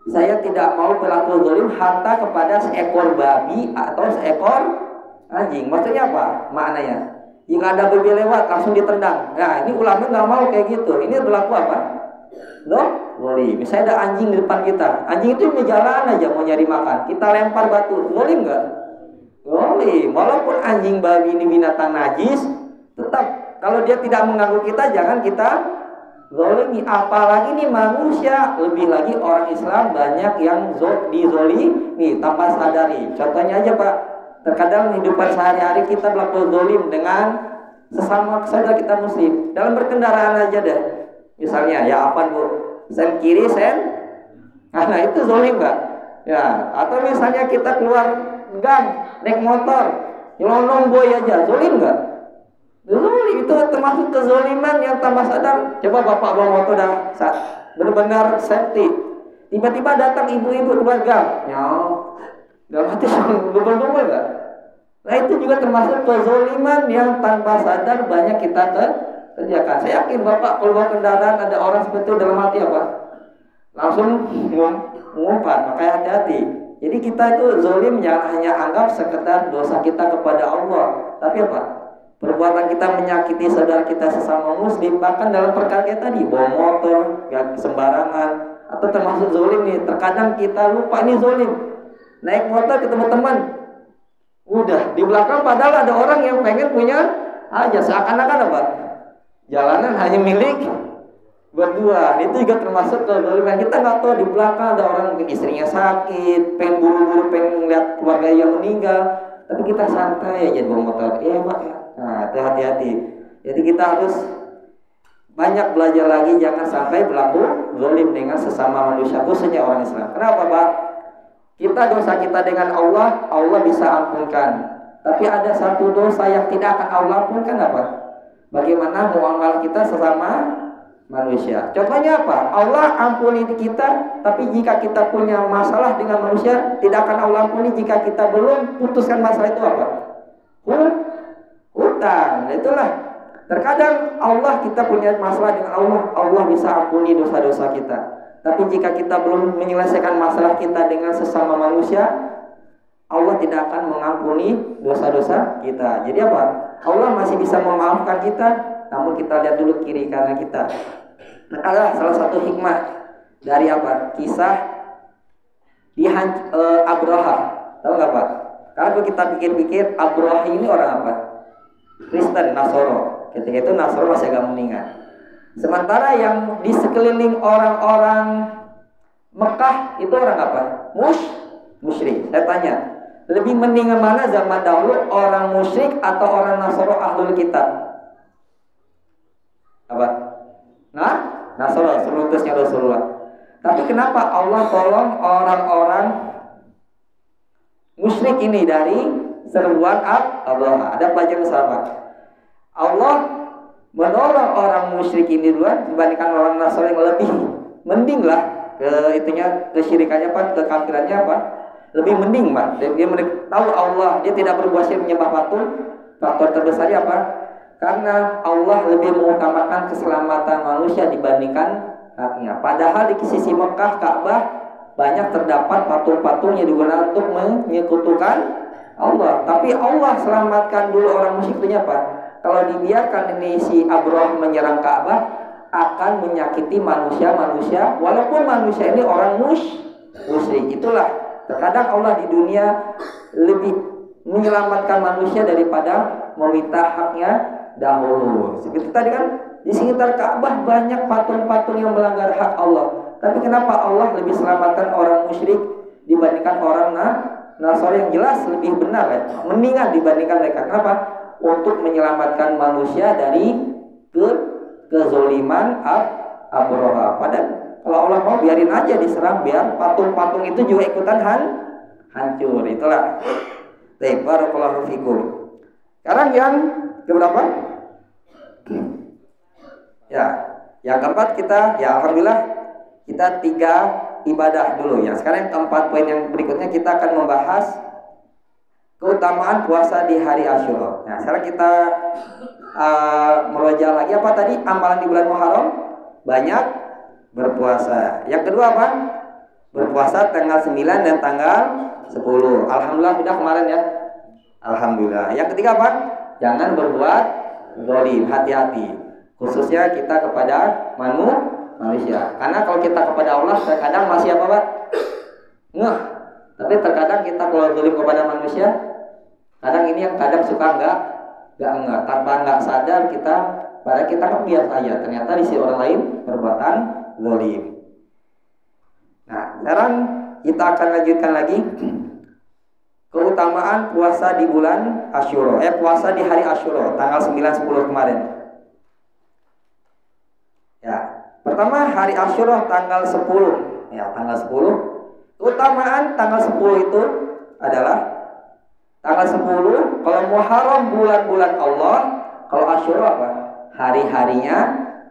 Saya tidak mau berlaku zalim hatta kepada seekor babi atau seekor anjing. Maksudnya apa? Maknanya, jika ada babi lewat langsung ditendang. Nah, ini ulama nggak mau kayak gitu. Ini berlaku apa? Zalim. Misalnya ada anjing di depan kita, anjing itu di jalan aja mau nyari makan, kita lempar batu, zalim nggak? Zalim. Walaupun anjing babi ini binatang najis, tetap kalau dia tidak mengganggu kita, jangan kita zalimi. Apalagi nih manusia, lebih lagi orang Islam banyak yang dizalimi tanpa sadari. Contohnya aja, Pak, terkadang kehidupan sehari-hari kita berlaku zalim dengan sesama saudara kita muslim dalam berkendaraan aja deh. Misalnya, ya apa Bu, sen kiri sen, nah itu zalim nggak? Ya, atau misalnya kita keluar gang naik motor, nyelonong boy aja, zalim nggak? Zalim. Itu termasuk kezaliman yang tanpa sadar. Coba bapak bawa motor dah benar-benar safety, tiba-tiba datang ibu-ibu keluar gang, ya, dalam hati gubel-gubel nggak? Nah itu juga termasuk kezaliman yang tanpa sadar banyak kita kerjakan. Saya yakin bapak kalau bawa kendaraan ada orang seperti itu, dalam hati apa? Langsung mengumpat. Makanya hati-hati. Jadi kita itu zalim jangan hanya anggap sekedar dosa kita kepada Allah, tapi apa? Perbuatan kita menyakiti saudara kita sesama muslim, bahkan dalam perkara kayak tadi bawa motor gak sembarangan, atau termasuk zalim nih. Terkadang kita lupa ini zalim. Naik motor ketemu teman, udah di belakang padahal ada orang yang pengen punya aja, seakan-akan apa? Jalanan hanya milik berdua. Itu juga termasuk kezaliman. Kita nggak tahu di belakang ada orang mungkin istrinya sakit, pengen buru-buru pengen lihat keluarga yang meninggal, tapi kita santai aja bawa motor. Iya Pak. Nah itu hati-hati. Jadi kita harus banyak belajar lagi, jangan sampai berlaku zalim dengan sesama manusia, khususnya orang Islam. Kenapa Pak? Dosa kita dengan Allah, Allah bisa ampunkan. Tapi ada satu dosa yang tidak akan Allah ampunkan, apa? Bagaimana muamalah kita sesama manusia. Contohnya apa? Allah ampuni kita, tapi jika kita punya masalah dengan manusia, tidak akan Allah ampuni jika kita belum putuskan masalah itu apa? Hutang. Nah, itulah. Terkadang Allah, kita punya masalah dengan Allah, Allah bisa ampuni dosa-dosa kita. Tapi jika kita belum menyelesaikan masalah kita dengan sesama manusia, Allah tidak akan mengampuni dosa-dosa kita. Jadi apa? Allah masih bisa memaafkan kita, namun kita lihat dulu kiri kanan kita. Nah, adalah salah satu hikmah dari apa? Kisah Abraha. Tahu nggak Pak? Karena kalau kita pikir-pikir, Abraha ini orang apa? Kristen, Nasoro. Ketika itu Nasoro masih agak meninggal. Sementara yang di sekeliling orang-orang Mekah itu orang apa? Musyrik. Saya tanya, lebih mendingan mana zaman dahulu, orang musyrik atau orang Nasoro ahlul kitab? Apa? Nah, Nasoro, selutusnya Rasulullah. Tapi kenapa Allah tolong orang-orang musyrik ini dari seruan Abraha? Ada pelajaran sama. Allah menolong orang musyrik ini duluan dibandingkan orang Nasoro yang lebih mending lah kesyirikannya apa, kekafirannya apa, lebih mending Pak. Dia tahu Allah, dia tidak berbuat syirik menyembah patung. Faktor terbesarnya apa? Karena Allah lebih mengutamakan keselamatan manusia dibandingkan haknya. Padahal di sisi Mekah Ka'bah banyak terdapat patung-patung yang digunakan untuk menyekutukan Allah. Tapi Allah selamatkan dulu orang musyrik itu apa? Kalau dibiarkan ini si Abrah menyerang Ka'bah, akan menyakiti manusia-manusia, walaupun manusia ini orang musyrik. Itulah terkadang Allah di dunia lebih menyelamatkan manusia daripada meminta haknya dahulu. Seperti tadi kan di sekitar Ka'bah banyak patung-patung yang melanggar hak Allah. Tapi kenapa Allah lebih selamatkan orang musyrik dibandingkan orang Nasrani yang jelas lebih benar ya, mendingan dibandingkan mereka. Kenapa? Untuk menyelamatkan manusia dari kezoliman Abraha. Padahal kalau Allah mau biarin aja diserang, biar patung-patung itu juga ikutan hancur. Itulah. Baik, barakallahu fikum. Sekarang yang keberapa? Ya, yang keempat kita, ya alhamdulillah kita 3 ibadah dulu ya. Sekarang yang keempat, poin yang berikutnya kita akan membahas keutamaan puasa di hari Asyura. Nah, sekarang kita merojal lagi apa tadi? Amalan di bulan Muharram banyak berpuasa. Yang kedua apa? Berpuasa tanggal 9 dan tanggal 10. Alhamdulillah sudah kemarin ya. Alhamdulillah. Yang ketiga apa? Jangan berbuat zalim, hati-hati. Khususnya kita kepada manusia. Karena kalau kita kepada Allah terkadang masih apa Pak? Ngeh. Tapi terkadang kita kalau zalim kepada manusia, kadang ini yang kadang suka enggak tanpa enggak sadar kita, pada kita kan biasa aja. Ternyata di sisi orang lain perbuatan zalim. Nah, sekarang kita akan lanjutkan lagi keutamaan puasa di bulan Asyura. Puasa di hari Asyura tanggal 9 10 kemarin. Ya, pertama hari Asyura tanggal 10. Ya, tanggal 10. Keutamaan tanggal 10 itu adalah tanggal 10 kalau Muharram bulan-bulan Allah, kalau Asyura apa? Hari-harinya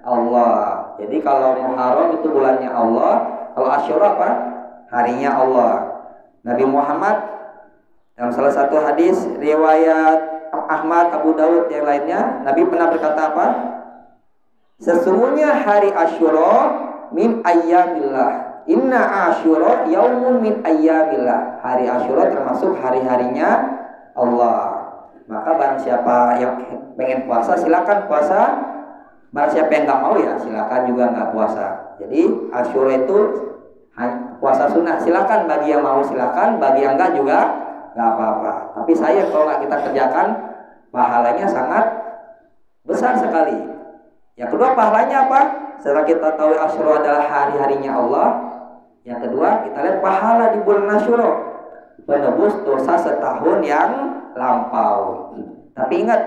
Allah. Jadi kalau Muharram itu bulannya Allah, kalau Asyura apa? Harinya Allah. Nabi Muhammad dalam salah satu hadis riwayat Ahmad, Abu Daud yang lainnya, Nabi pernah berkata apa? Sesungguhnya hari Asyura min ayyamillah. Inna Asyura yaumun min ayyamillah. Hari Asyura termasuk hari-harinya Allah. Maka barang siapa yang pengen puasa silakan puasa. Barang siapa yang nggak mau ya silakan juga nggak puasa. Jadi Asyura itu puasa sunnah. Silakan bagi yang mau silakan, bagi yang enggak juga nggak apa-apa. Tapi saya kalau nggak kita kerjakan pahalanya sangat besar sekali. Yang kedua pahalanya apa? Setelah kita tahu Asyura adalah hari-harinya Allah. Yang kedua kita lihat pahala di bulan Asyura, penebus dosa setahun yang lampau. Tapi ingat,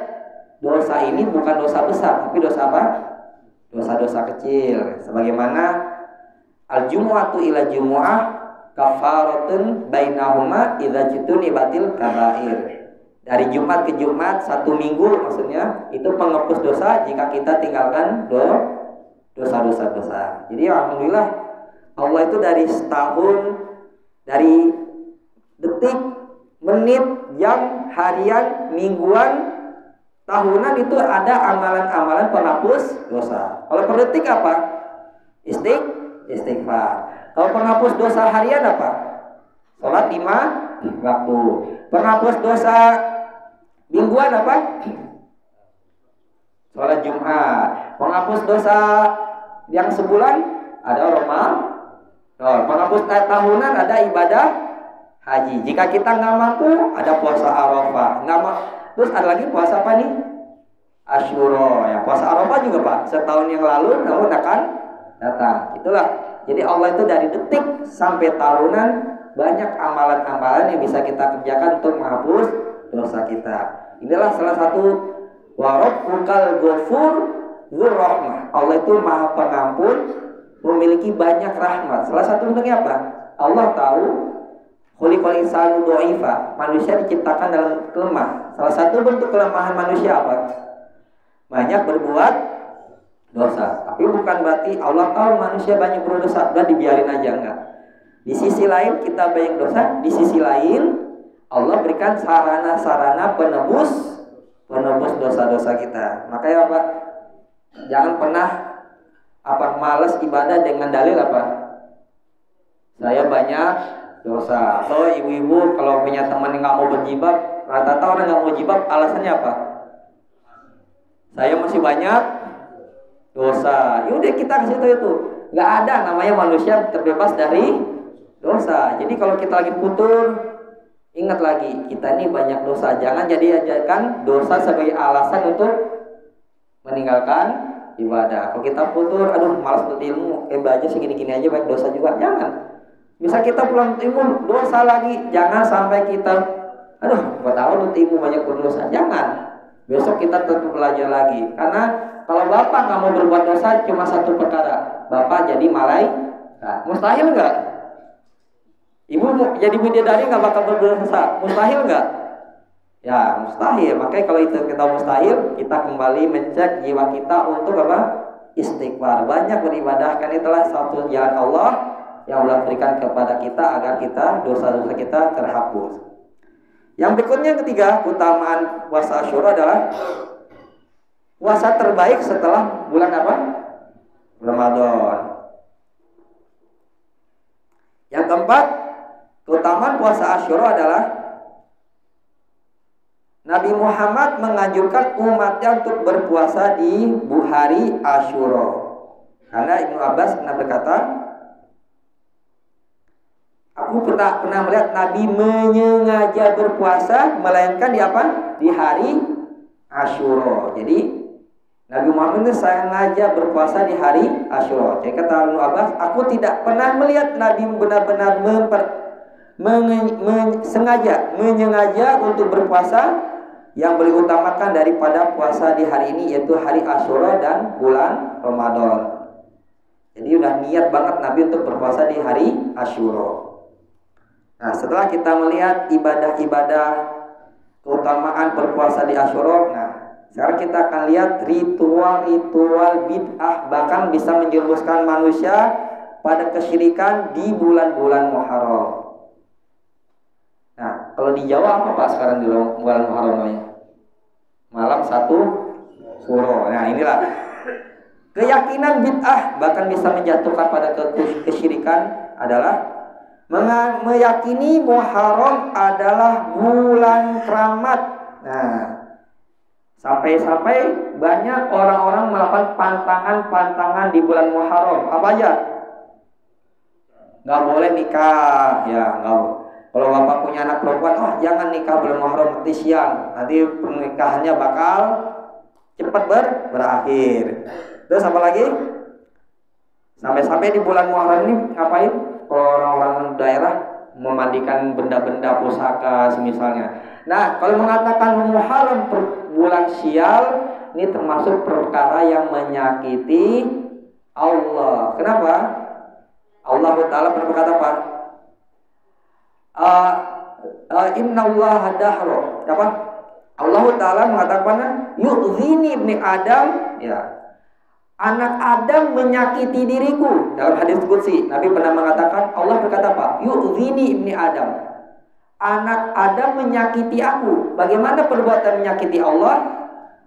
dosa ini bukan dosa besar, tapi dosa apa? Dosa-dosa kecil. Sebagaimana al-jumu'atu ila jumu'ah kafaratun bainahuma idza jutunibatil kabair. Dari Jumat ke Jumat, satu minggu maksudnya, itu penghapus dosa jika kita tinggalkan dosa-dosa besar. Jadi alhamdulillah Allah itu dari setahun, dari detik, menit, jam, harian, mingguan, tahunan itu ada amalan-amalan penghapus dosa. Kalau per detik apa? Istighfar. Kalau penghapus dosa harian apa? Sholat 5 waktu. Penghapus dosa mingguan apa? Sholat Jumat. Penghapus dosa yang sebulan ada Ramadan. Penghapus tahunan ada ibadah haji. Jika kita nggak mampu ada puasa Arafah. Terus ada lagi puasa apa nih? Asyura. Ya, puasa Arafah juga Pak. Setahun yang lalu namun akan datang. Itulah. Jadi Allah itu dari detik sampai tahunan banyak amalan-amalan yang bisa kita kerjakan untuk menghapus dosa kita. Inilah salah satu wa rabbukal ghafur dzur rahmah. Allah itu Maha Pengampun, memiliki banyak rahmat. Salah satu bentuknya apa? Allah tahu khuliqal insanu dha'ifa. Manusia diciptakan dalam lemah. Salah satu bentuk kelemahan manusia apa? Banyak berbuat dosa. Tapi bukan berarti Allah tahu manusia banyak berdosa, udah dibiarin aja, enggak. Di sisi lain kita banyak dosa, di sisi lain Allah berikan sarana-sarana penebus dosa-dosa kita. Makanya apa? Jangan pernah malas ibadah dengan dalil apa? Saya banyak dosa. Atau ibu-ibu kalau punya teman yang nggak mau berjilbab, rata-rata orang nggak mau jilbab, alasannya apa? Saya masih banyak dosa. Yaudah kita kasih tahu itu. Nggak ada namanya manusia terbebas dari dosa. Jadi kalau kita lagi futur, ingat lagi kita ini banyak dosa. Jangan jadikan dosa sebagai alasan untuk meninggalkan ibadah. Kalau kita futur, aduh malas berilmu, belajar segini-gini aja baik dosa juga. Jangan. Bisa kita pulang ilmu dosa lagi. Jangan sampai kita buat apa nuntut ilmu banyak berdosa. Jangan. Besok kita tetap belajar lagi. Karena kalau bapak nggak mau berbuat dosa cuma satu perkara, bapak jadi malaikat. Mustahil nggak? Ibu jadi bidadari nggak bakal berdosa. Mustahil nggak? Ya mustahil. Makanya kalau itu kita mustahil, kita kembali mencek jiwa kita untuk apa? Istighfar. Banyak beribadah. Kan itulah satu jalan Allah yang Allah berikan kepada kita agar kita dosa-dosa kita terhapus. Yang berikutnya yang ketiga, keutamaan puasa Asyura adalah puasa terbaik setelah bulan apa? Ramadan. Yang keempat, keutamaan puasa Asyura adalah Nabi Muhammad menganjurkan umatnya untuk berpuasa di hari Asyura. Karena Ibnu Abbas pernah berkata, aku pernah melihat Nabi menyengaja berpuasa melainkan di apa? Di hari Asyura. Jadi Nabi Muhammad itu sengaja berpuasa di hari Asyura. Jadi kata Ibnu Abbas, aku tidak pernah melihat Nabi benar-benar menyengaja untuk berpuasa yang lebih utamakan daripada puasa di hari ini, yaitu hari Asyura dan bulan Ramadan. Jadi udah niat banget Nabi untuk berpuasa di hari Asyura. Nah, setelah kita melihat ibadah-ibadah keutamaan berpuasa di Asyura, nah, sekarang kita akan lihat ritual-ritual bid'ah, bahkan bisa menjerumuskan manusia pada kesyirikan di bulan-bulan Muharram. Nah, kalau di Jawa apa Pak sekarang di bulan Muharram namanya? Malam 1 Suro. Nah, inilah keyakinan bid'ah bahkan bisa menjatuhkan pada kesyirikan adalah meyakini Muharram adalah bulan keramat. Nah, sampai-sampai banyak orang-orang melakukan pantangan-pantangan di bulan Muharram. Apa aja? Nggak boleh nikah, ya nggak. Kalau bapak punya anak perempuan, jangan nikah bulan Muharram, nanti siang, nanti pernikahannya bakal cepat berakhir. Terus apa lagi? Sampai-sampai di bulan Muharram ini ngapain? Kalau orang-orang daerah memandikan benda-benda pusaka semisalnya. Nah, kalau mengatakan Muharram bulan sial, ini termasuk perkara yang menyakiti Allah. Kenapa? Allah Ta'ala pernah berkata apa? Innallaha dahro. Apa? Allah Ta'ala mengatakan yu'zini ibni Adam, ya. Anak Adam menyakiti diriku. Dalam hadis qudsi Nabi pernah mengatakan, Allah berkata apa? Yu'zini ibni Adam. Anak Adam menyakiti aku. Bagaimana perbuatan menyakiti Allah?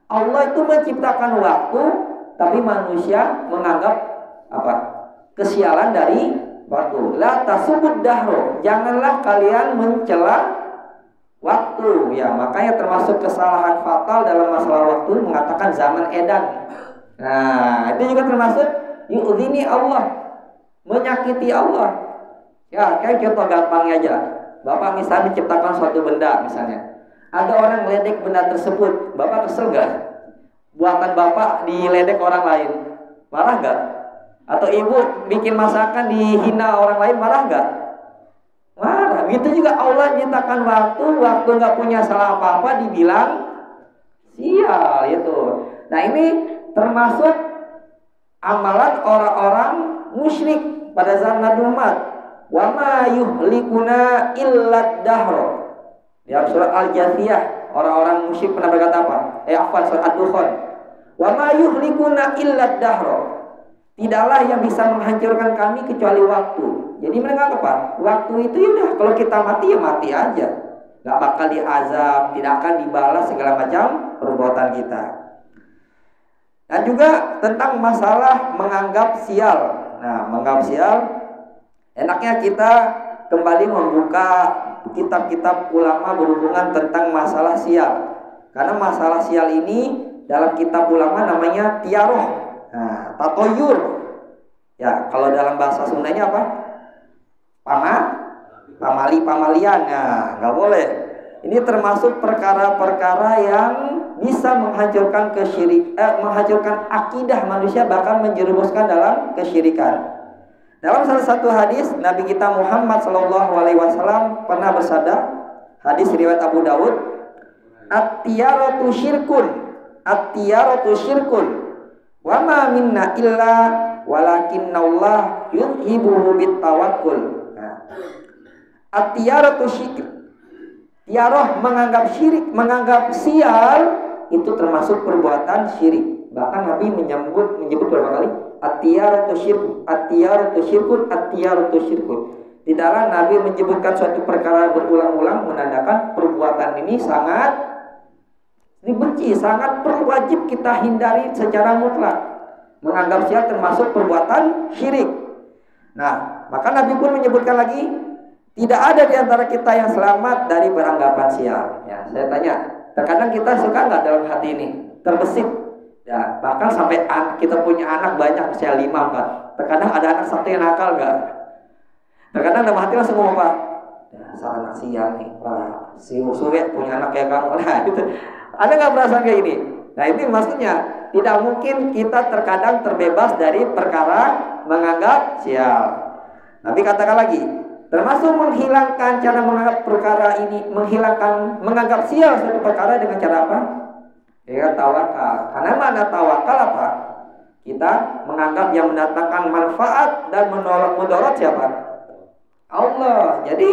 Allah itu menciptakan waktu, tapi manusia menganggap apa? Kesialan dari waktu. La tasubud dahro. Janganlah kalian mencela waktu. Ya, makanya termasuk kesalahan fatal dalam masalah waktu mengatakan zaman edan. Nah, itu juga termasuk yu'zini Allah, menyakiti Allah. Ya, kayak contoh gampangnya aja. Bapak misalnya menciptakan suatu benda misalnya. Ada orang meledek benda tersebut, Bapak kesel gak? Buatan Bapak diledek orang lain, marah gak? Atau ibu bikin masakan dihina orang lain, marah gak? Marah. Gitu juga Allah menciptakan waktu gak punya salah apa-apa dibilang sial itu. Nah, ini termasuk amalan orang-orang musyrik pada zaman Nabi Muhammad. Wa ma yuhlikuna illa dahro. Di surat Al-Jathiyah, orang-orang musyrik pernah berkata apa? Surat Ad-Dukhan. Wa ma yuhlikuna illa dahro. Tidaklah yang bisa menghancurkan kami kecuali waktu. Jadi mereka apa? Waktu itu udah, kalau kita mati ya mati aja. Gak bakal diazab, tidak akan dibalas segala macam perbuatan kita. Dan juga tentang masalah menganggap sial. Nah, menganggap sial, enaknya kita kembali membuka kitab-kitab ulama berhubungan tentang masalah sial. Karena masalah sial ini dalam kitab ulama namanya tiaroh, nah, tatoyur. Ya, kalau dalam bahasa Sundanya apa? Pamalian. Nah, nggak boleh. Ini termasuk perkara-perkara yang bisa menghancurkan menghancurkan akidah manusia, bahkan menjerumuskan dalam kesyirikan. Dalam salah satu hadis Nabi kita Muhammad SAW pernah bersabda, hadis riwayat Abu Dawud, at-tiyaratu syirkun wa ma minna illa walakinnallah yudhibuhu bitawakkul. At-tiyaratu syirk, tiaroh menganggap syirik, menganggap sial, itu termasuk perbuatan syirik. Bahkan Nabi menyebut berapa kali? At-tiyaratu syirkun. Tidaklah Nabi menyebutkan suatu perkara berulang-ulang menandakan perbuatan ini sangat dibenci, sangat wajib kita hindari secara mutlak. Menganggap sial termasuk perbuatan syirik. Nah, maka Nabi pun menyebutkan lagi, tidak ada di antara kita yang selamat dari beranggapan sial. Ya, saya tanya, terkadang kita suka nggak dalam hati ini terbesit? Ya, bahkan sampai kita punya anak banyak, misalnya 5, 4. Terkadang ada anak satu yang nakal nggak? Terkadang dalam hati langsung ngomong apa? Dasar anak sial nih, wah, si musuhnya punya anak kayak kamu. Nah, gitu. Ada nggak perasaan kayak ini? Nah, ini maksudnya tidak mungkin kita terkadang terbebas dari perkara menganggap sial. Nabi katakan lagi, termasuk menghilangkan cara menganggap perkara ini, menganggap sial suatu perkara dengan cara apa? Ya, tawakal. Karena mana tawakal apa? Kita menganggap yang mendatangkan manfaat dan menolak mudarat siapa? Allah. Jadi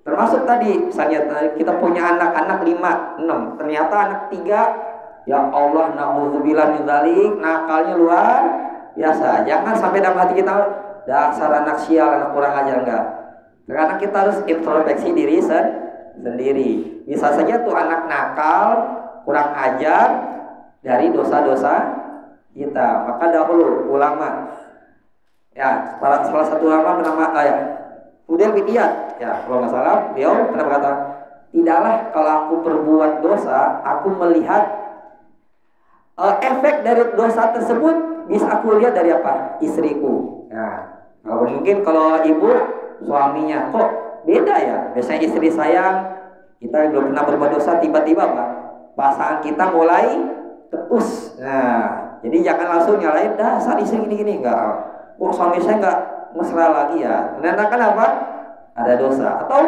termasuk tadi, misalnya kita punya anak 5, 6, ternyata anak 3, ya Allah, na'udzubillah min dzalik, nakalnya luar biasa. Jangan sampai dalam hati kita, dasar anak sial, anak kurang ajar, enggak. Karena kita harus introspeksi diri sendiri. Bisa saja tuh anak nakal, kurang ajar dari dosa-dosa kita. Maka dahulu ulama, ya salah satu ulama bernama Fudail bin Iyad, ya kalau nggak salah, beliau pernah berkata, tidaklah kalau aku berbuat dosa, aku melihat efek dari dosa tersebut bisa aku lihat dari apa? Istriku. Nah, kalau mungkin kalau ibu suaminya, kok beda ya? Biasanya istri sayang, kita belum pernah berbuat dosa, tiba-tiba apa? Pasangan kita mulai ketus. Nah, jadi jangan langsung nyalain dasar istri gini-gini, enggak. Suami saya enggak mesra lagi ya. Menandakan apa? Ada dosa. Atau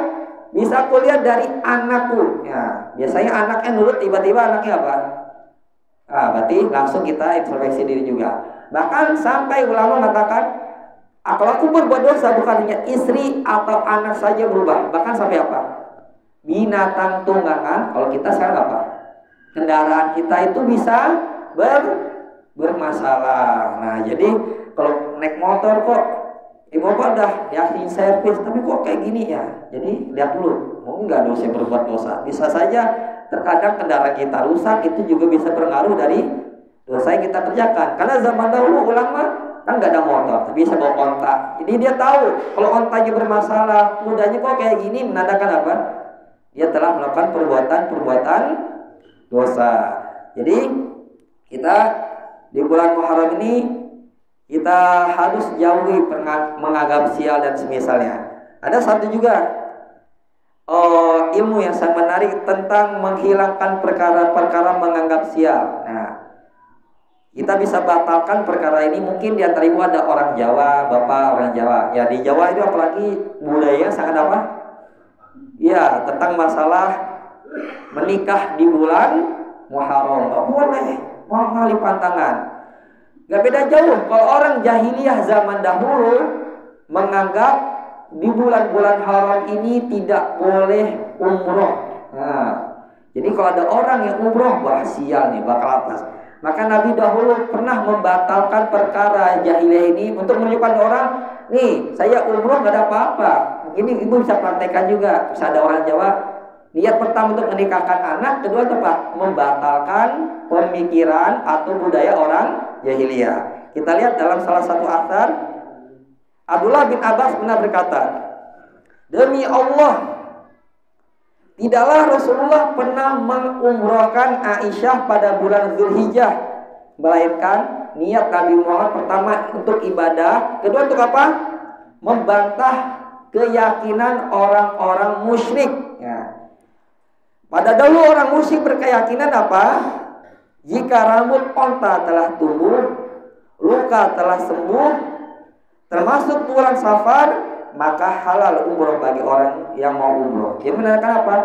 bisa aku lihat dari anakku. Ya, biasanya anaknya nurut, tiba-tiba anaknya apa? Berarti langsung kita introspeksi diri juga. Bahkan sampai ulama mengatakan, kalau aku berbuat dosa, bukan hanya istri atau anak saja berubah, bahkan sampai apa? Binatang tunggangan. Kalau kita sekarang apa? Kendaraan kita itu bisa bermasalah. Nah, jadi kalau naik motor kok Bapak udah yakin servis, tapi kok kayak gini ya? Jadi lihat dulu, mungkin nggak dosa berbuat dosa. Bisa saja terkadang kendaraan kita rusak, itu juga bisa berpengaruh dari dosa yang kita kerjakan. Karena zaman dahulu ulama kan nggak ada motor, tapi bisa bawa onta. Jadi dia tahu kalau ontanya bermasalah, mudahnya kok kayak gini, menandakan apa? Dia telah melakukan perbuatan dosa. Jadi kita di bulan Muharram ini kita harus jauhi menganggap sial dan semisalnya. Ada satu juga ilmu yang sangat menarik tentang menghilangkan perkara-perkara menganggap sial. Nah, kita bisa batalkan perkara ini. Mungkin di antara ibu ada orang Jawa, bapak orang Jawa. Ya, di Jawa itu apalagi budaya sangat apa? Ya, tentang masalah menikah di bulan Muharram. Nggak boleh, mau ngalih pantangan. Gak beda jauh. Kalau orang jahiliyah zaman dahulu menganggap di bulan-bulan haram ini tidak boleh umroh. Nah, jadi kalau ada orang yang umroh, wah sial nih, bakal atas. Maka Nabi dahulu pernah membatalkan perkara jahiliyah ini untuk menunjukkan orang, nih saya umroh nggak ada apa-apa. Ini ibu bisa praktekkan juga. Bisa ada orang Jawa niat pertama untuk menikahkan anak, kedua tepat membatalkan pemikiran atau budaya orang jahiliyah. Kita lihat dalam salah satu asar, Abdullah bin Abbas pernah berkata, demi Allah, tidaklah Rasulullah pernah mengumrohkan Aisyah pada bulan Zulhijjah, melainkan niat Nabi Muhammad pertama untuk ibadah, kedua untuk apa? Membantah keyakinan orang-orang musyrik. Ya. Pada dahulu orang musyrik berkeyakinan apa? Jika rambut onta telah tumbuh, luka telah sembuh, termasuk bulan Safar, maka halal umroh bagi orang yang mau umroh. Yang menandakan apa?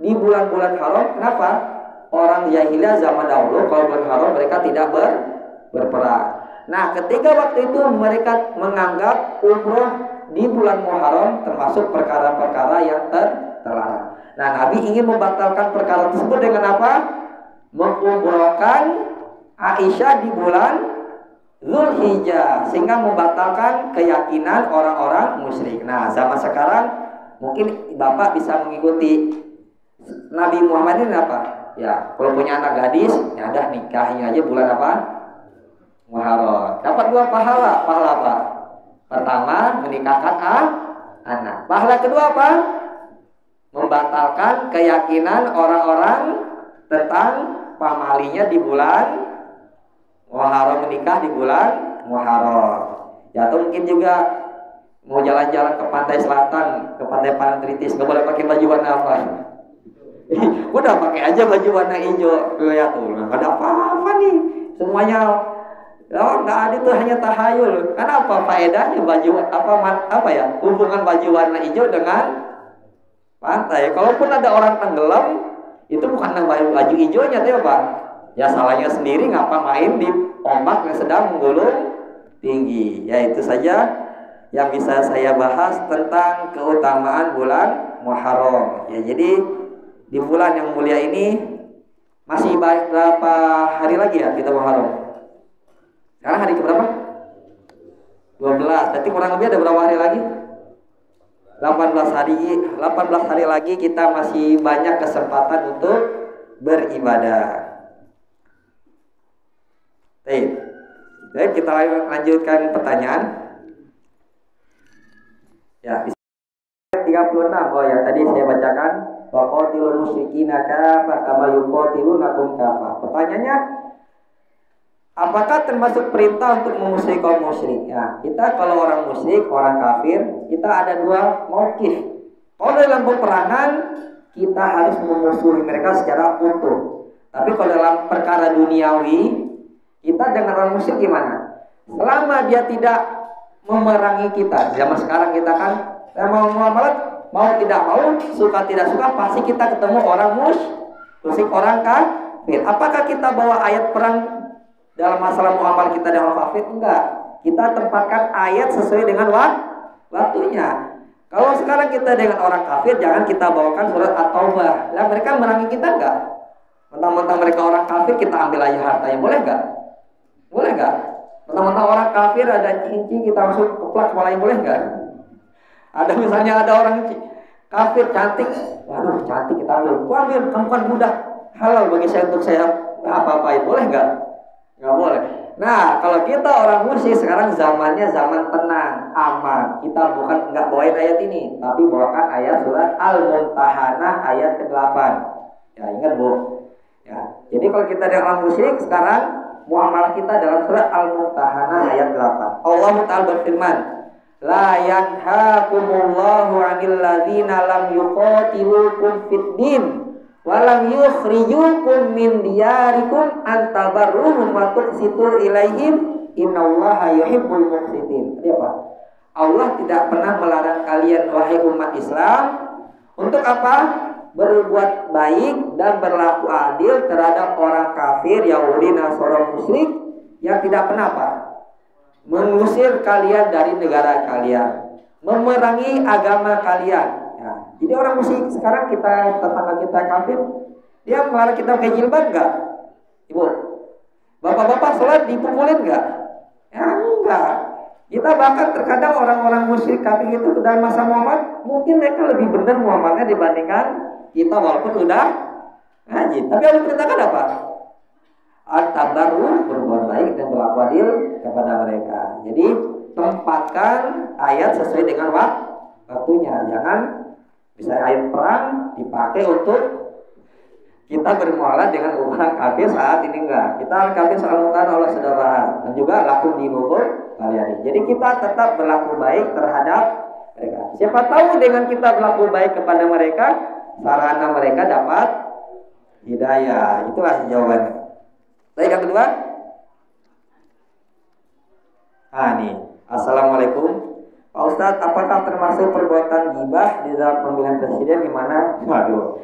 Di bulan-bulan haram, kenapa? Orang jahiliyah zaman dahulu kalau bulan haram mereka tidak berperang. Nah, ketika waktu itu mereka menganggap umroh di bulan Muharram termasuk perkara-perkara yang terlarang. Nah, Nabi ingin membatalkan perkara tersebut dengan apa? Mengumrohkan Aisyah di bulan Zulhijjah, sehingga membatalkan keyakinan orang-orang musyrik. Nah, zaman sekarang mungkin Bapak bisa mengikuti Nabi Muhammad ini apa? Ya, kalau punya anak gadis, ya udah nikahnya aja bulan apa? Muharram. Dapat 2 pahala. Pahala apa? Pertama, menikahkan anak. Pahala kedua apa? Membatalkan keyakinan orang-orang tentang pamalinya di bulan Muharram, menikah di bulan Muharram. Ya, atau mungkin juga mau jalan-jalan ke pantai selatan, ke pantai Parangtritis, nggak boleh pakai baju warna apa? Udah pakai aja baju warna hijau. Lihat tuh, nggak ada apa-apa nih. Semuanya, nggak ada, itu hanya tahayul. Kenapa faedahnya baju apa ya? Hubungan baju warna hijau dengan pantai. Kalaupun ada orang tenggelam, itu bukan baju hijaunya, tapi apa? Ya salahnya sendiri, ngapa main di ombak yang sedang menggulung tinggi. Ya, itu saja yang bisa saya bahas tentang keutamaan bulan Muharram. Ya, jadi di bulan yang mulia ini masih berapa hari lagi ya kita Muharram? Sekarang hari keberapa? 12. Berarti kurang lebih ada berapa hari lagi? 18 hari lagi kita masih banyak kesempatan untuk beribadah. Baik, kita lanjutkan pertanyaan. Ya, 36. Oh ya, tadi saya bacakan waqatilul musyrikina kafah kama yuqatilunakum kafah. Pertanyaannya, apakah termasuk perintah untuk memusuhi kaum musyrik? Ya, kita kalau orang musyrik, orang kafir, kita ada 2 mauqif. Kalau dalam peperangan kita harus memusuhi mereka secara utuh. Tapi kalau dalam perkara duniawi, kita dengan orang musyrik gimana? Selama dia tidak memerangi kita. Zaman sekarang kita kan mau muamalah, mau tidak mau, suka tidak suka, pasti kita ketemu orang musyrik, orang kafir. Apakah kita bawa ayat perang dalam masalah muamalah kita dengan kafir? Enggak. Kita tempatkan ayat sesuai dengan waktunya. Kalau sekarang kita dengan orang kafir, jangan kita bawakan surat At-Taubah. Lah mereka merangi kita enggak? Mentang-mentang mereka orang kafir, kita ambil aja hartanya, boleh enggak? Boleh enggak? Mentang-mentang orang kafir ada cincin, kita langsung keplak kepalanya, boleh enggak? Ada misalnya ada orang kafir cantik, waduh cantik, kita ambil. Wah, ambil, kamu kan budak, halal bagi saya untuk saya apa-apain, boleh enggak? Enggak boleh. Nah, kalau kita orang musyrik sekarang zamannya zaman tenang, aman. Kita bukan enggak bawain ayat ini, tapi bawakan ayat surat Al-Mumtahanah ayat ke-8. Ya, ingat Bu. Ya. Jadi kalau kita dengan orang musyrik sekarang, muamalah kita dalam surat Al-Mumtahanah ayat 8. Allah Ta'ala berfirman, la yanhaakumullahu 'anil ladzina lam yuqatilukum fid din wa lam yukhrijukum min diyarikum an tabarruhum wa tuqsitu ilaihim innallaha yuhibbul muqsitin. Apa? Allah tidak pernah melarang kalian wahai umat Islam untuk apa? Berbuat baik dan berlaku adil terhadap orang kafir, Yahudi, Nasrani, musyrik yang tidak pernah apa? Mengusir kalian dari negara kalian, memerangi agama kalian. Ya. Jadi orang musyrik sekarang kita tetangga kita kafir, dia melarang kita pakai jilbab enggak? Ibu, Bapak-bapak sholat dipukulin nggak? Ya enggak. Kita bahkan terkadang orang-orang musyrik kafir itu dalam masa Muhammad mungkin mereka lebih benar Muhammadnya dibandingkan kita walaupun udah ngaji. Tapi Allah perintahkan apa? At-tabarru, berbuat baik dan berlaku adil kepada mereka. Jadi tempatkan ayat sesuai dengan waktunya. Jangan bisa ayat perang dipakai untuk kita bermuamalah dengan orang kafir saat ini enggak. Kita kafir salamutan Allah saudara dan juga lakum dinukum kalian. Jadi kita tetap berlaku baik terhadap mereka. Siapa tahu dengan kita berlaku baik kepada mereka, sarana mereka dapat hidayah. Itulah jawabannya. Baik, yang kedua. Nih. Assalamualaikum. Pak Ustadz, apakah termasuk perbuatan ghibah di dalam pemilihan presiden? Gimana? Waduh.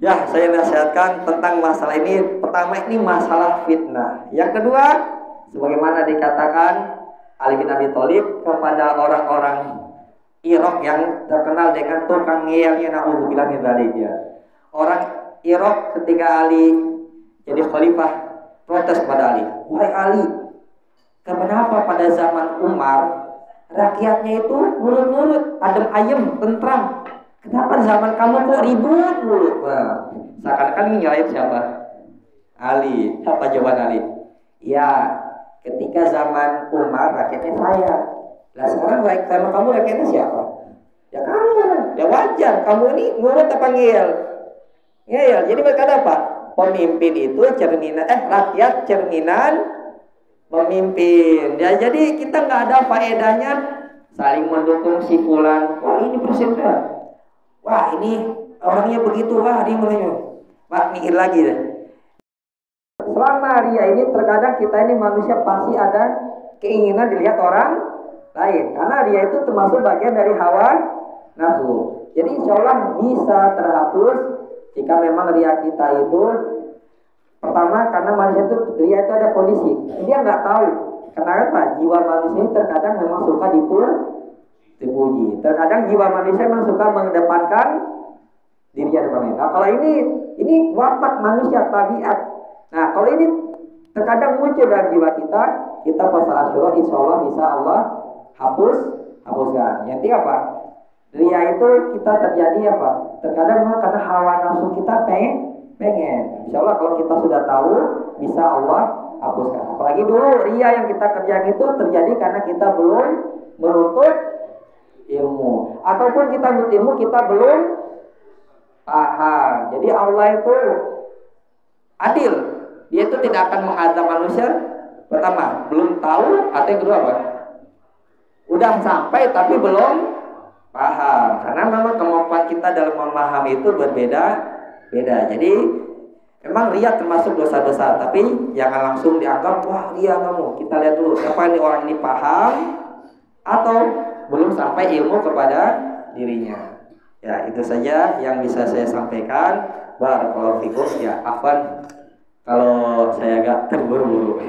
Ya, saya nasihatkan tentang masalah ini. Pertama, ini masalah fitnah. Yang kedua, sebagaimana dikatakan Ali bin Abi Thalib kepada orang-orang Irak yang terkenal dengan tukang ngeyelnya, na'udzubillah min dzalik ya. Orang Irak ketika Ali jadi khalifah protes kepada Ali. Wahai Ali, kenapa pada zaman Umar rakyatnya itu nurut-nurut, adem ayem, tentram? Kenapa zaman kamu kok ribut mulu? Wah, seakan-akan nyalain siapa? Ali. Apa jawaban Ali? Ya, ketika zaman Umar rakyatnya saya. Lah sekarang zaman kamu rakyatnya siapa? Ya kamu. Ya wajar, kamu ini nurut apa ngeyel? Ngeyel. Jadi berkata apa? Pemimpin itu cerminan, rakyat cerminan pemimpin. Ya, jadi kita nggak ada faedahnya saling mendukung si fulan. Wah ini presiden saya. Wah ini orangnya begitu. Wah dia mulai. Pak mikir lagi deh. Selama ria ini terkadang kita ini manusia pasti ada keinginan dilihat orang lain. Karena ria itu termasuk bagian dari hawa nafsu. Jadi insya Allah bisa terhapus jika memang ria kita itu pertama karena manusia itu ria itu ada kondisi dia nggak tahu kenapa jiwa manusia ini terkadang memang suka dipuji. Terkadang jiwa manusia memang suka mengedepankan dirinya depan lain. Nah kalau ini watak manusia tabiat. Nah kalau ini terkadang muncul dalam jiwa kita puasa Asyura insya Allah bisa Allah hapuskan. Yang ketiga apa? Ria itu kita terjadi apa? Terkadang memang karena hawa nafsu kita pengen. Insya Allah kalau kita sudah tahu bisa Allah hapuskan. Apalagi dulu ria yang kita kerjakan itu terjadi karena kita belum menuntut ilmu, ataupun kita menuntut ilmu kita belum paham. Jadi Allah itu adil. Dia itu tidak akan mengazab manusia pertama belum tahu, atau yang kedua apa? Udah sampai tapi belum paham. Karena memang kemampuan kita dalam memahami itu berbeda. Jadi memang ria termasuk dosa-dosa, tapi jangan langsung dianggap wah ria kamu. Kita lihat dulu siapa ini orang ini paham atau belum sampai ilmu kepada dirinya. Ya itu saja yang bisa saya sampaikan. Barakallahu fikum. Ya afwan kalau saya agak terburu-buru.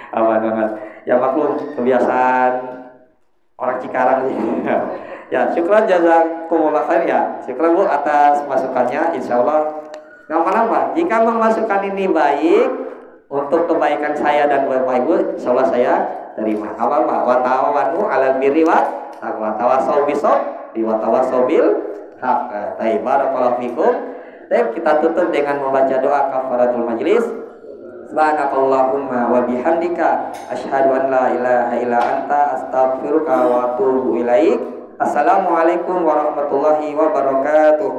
Afwan banget. Ya maklum kebiasaan orang Cikarang sih. Ya, syukran jazakumullah khair ya. Syukran Bu atas masukannya. Insyaallah lama-lama jika memasukkan ini baik untuk kebaikan saya dan Bapak Ibu, insyaallah saya terima. Apa wa ta'awanu 'alal birri wa tawassaw bis-sabri wa tawassaw bil haqq. Baik, barakallahu fikum. Baik, kita tutup dengan membaca doa kafaratul majlis. Subhanakallahumma wa bihamdika asyhadu an la ilaha illa anta astaghfiruka wa atubu ilaik. Assalamualaikum warahmatullahi wabarakatuh.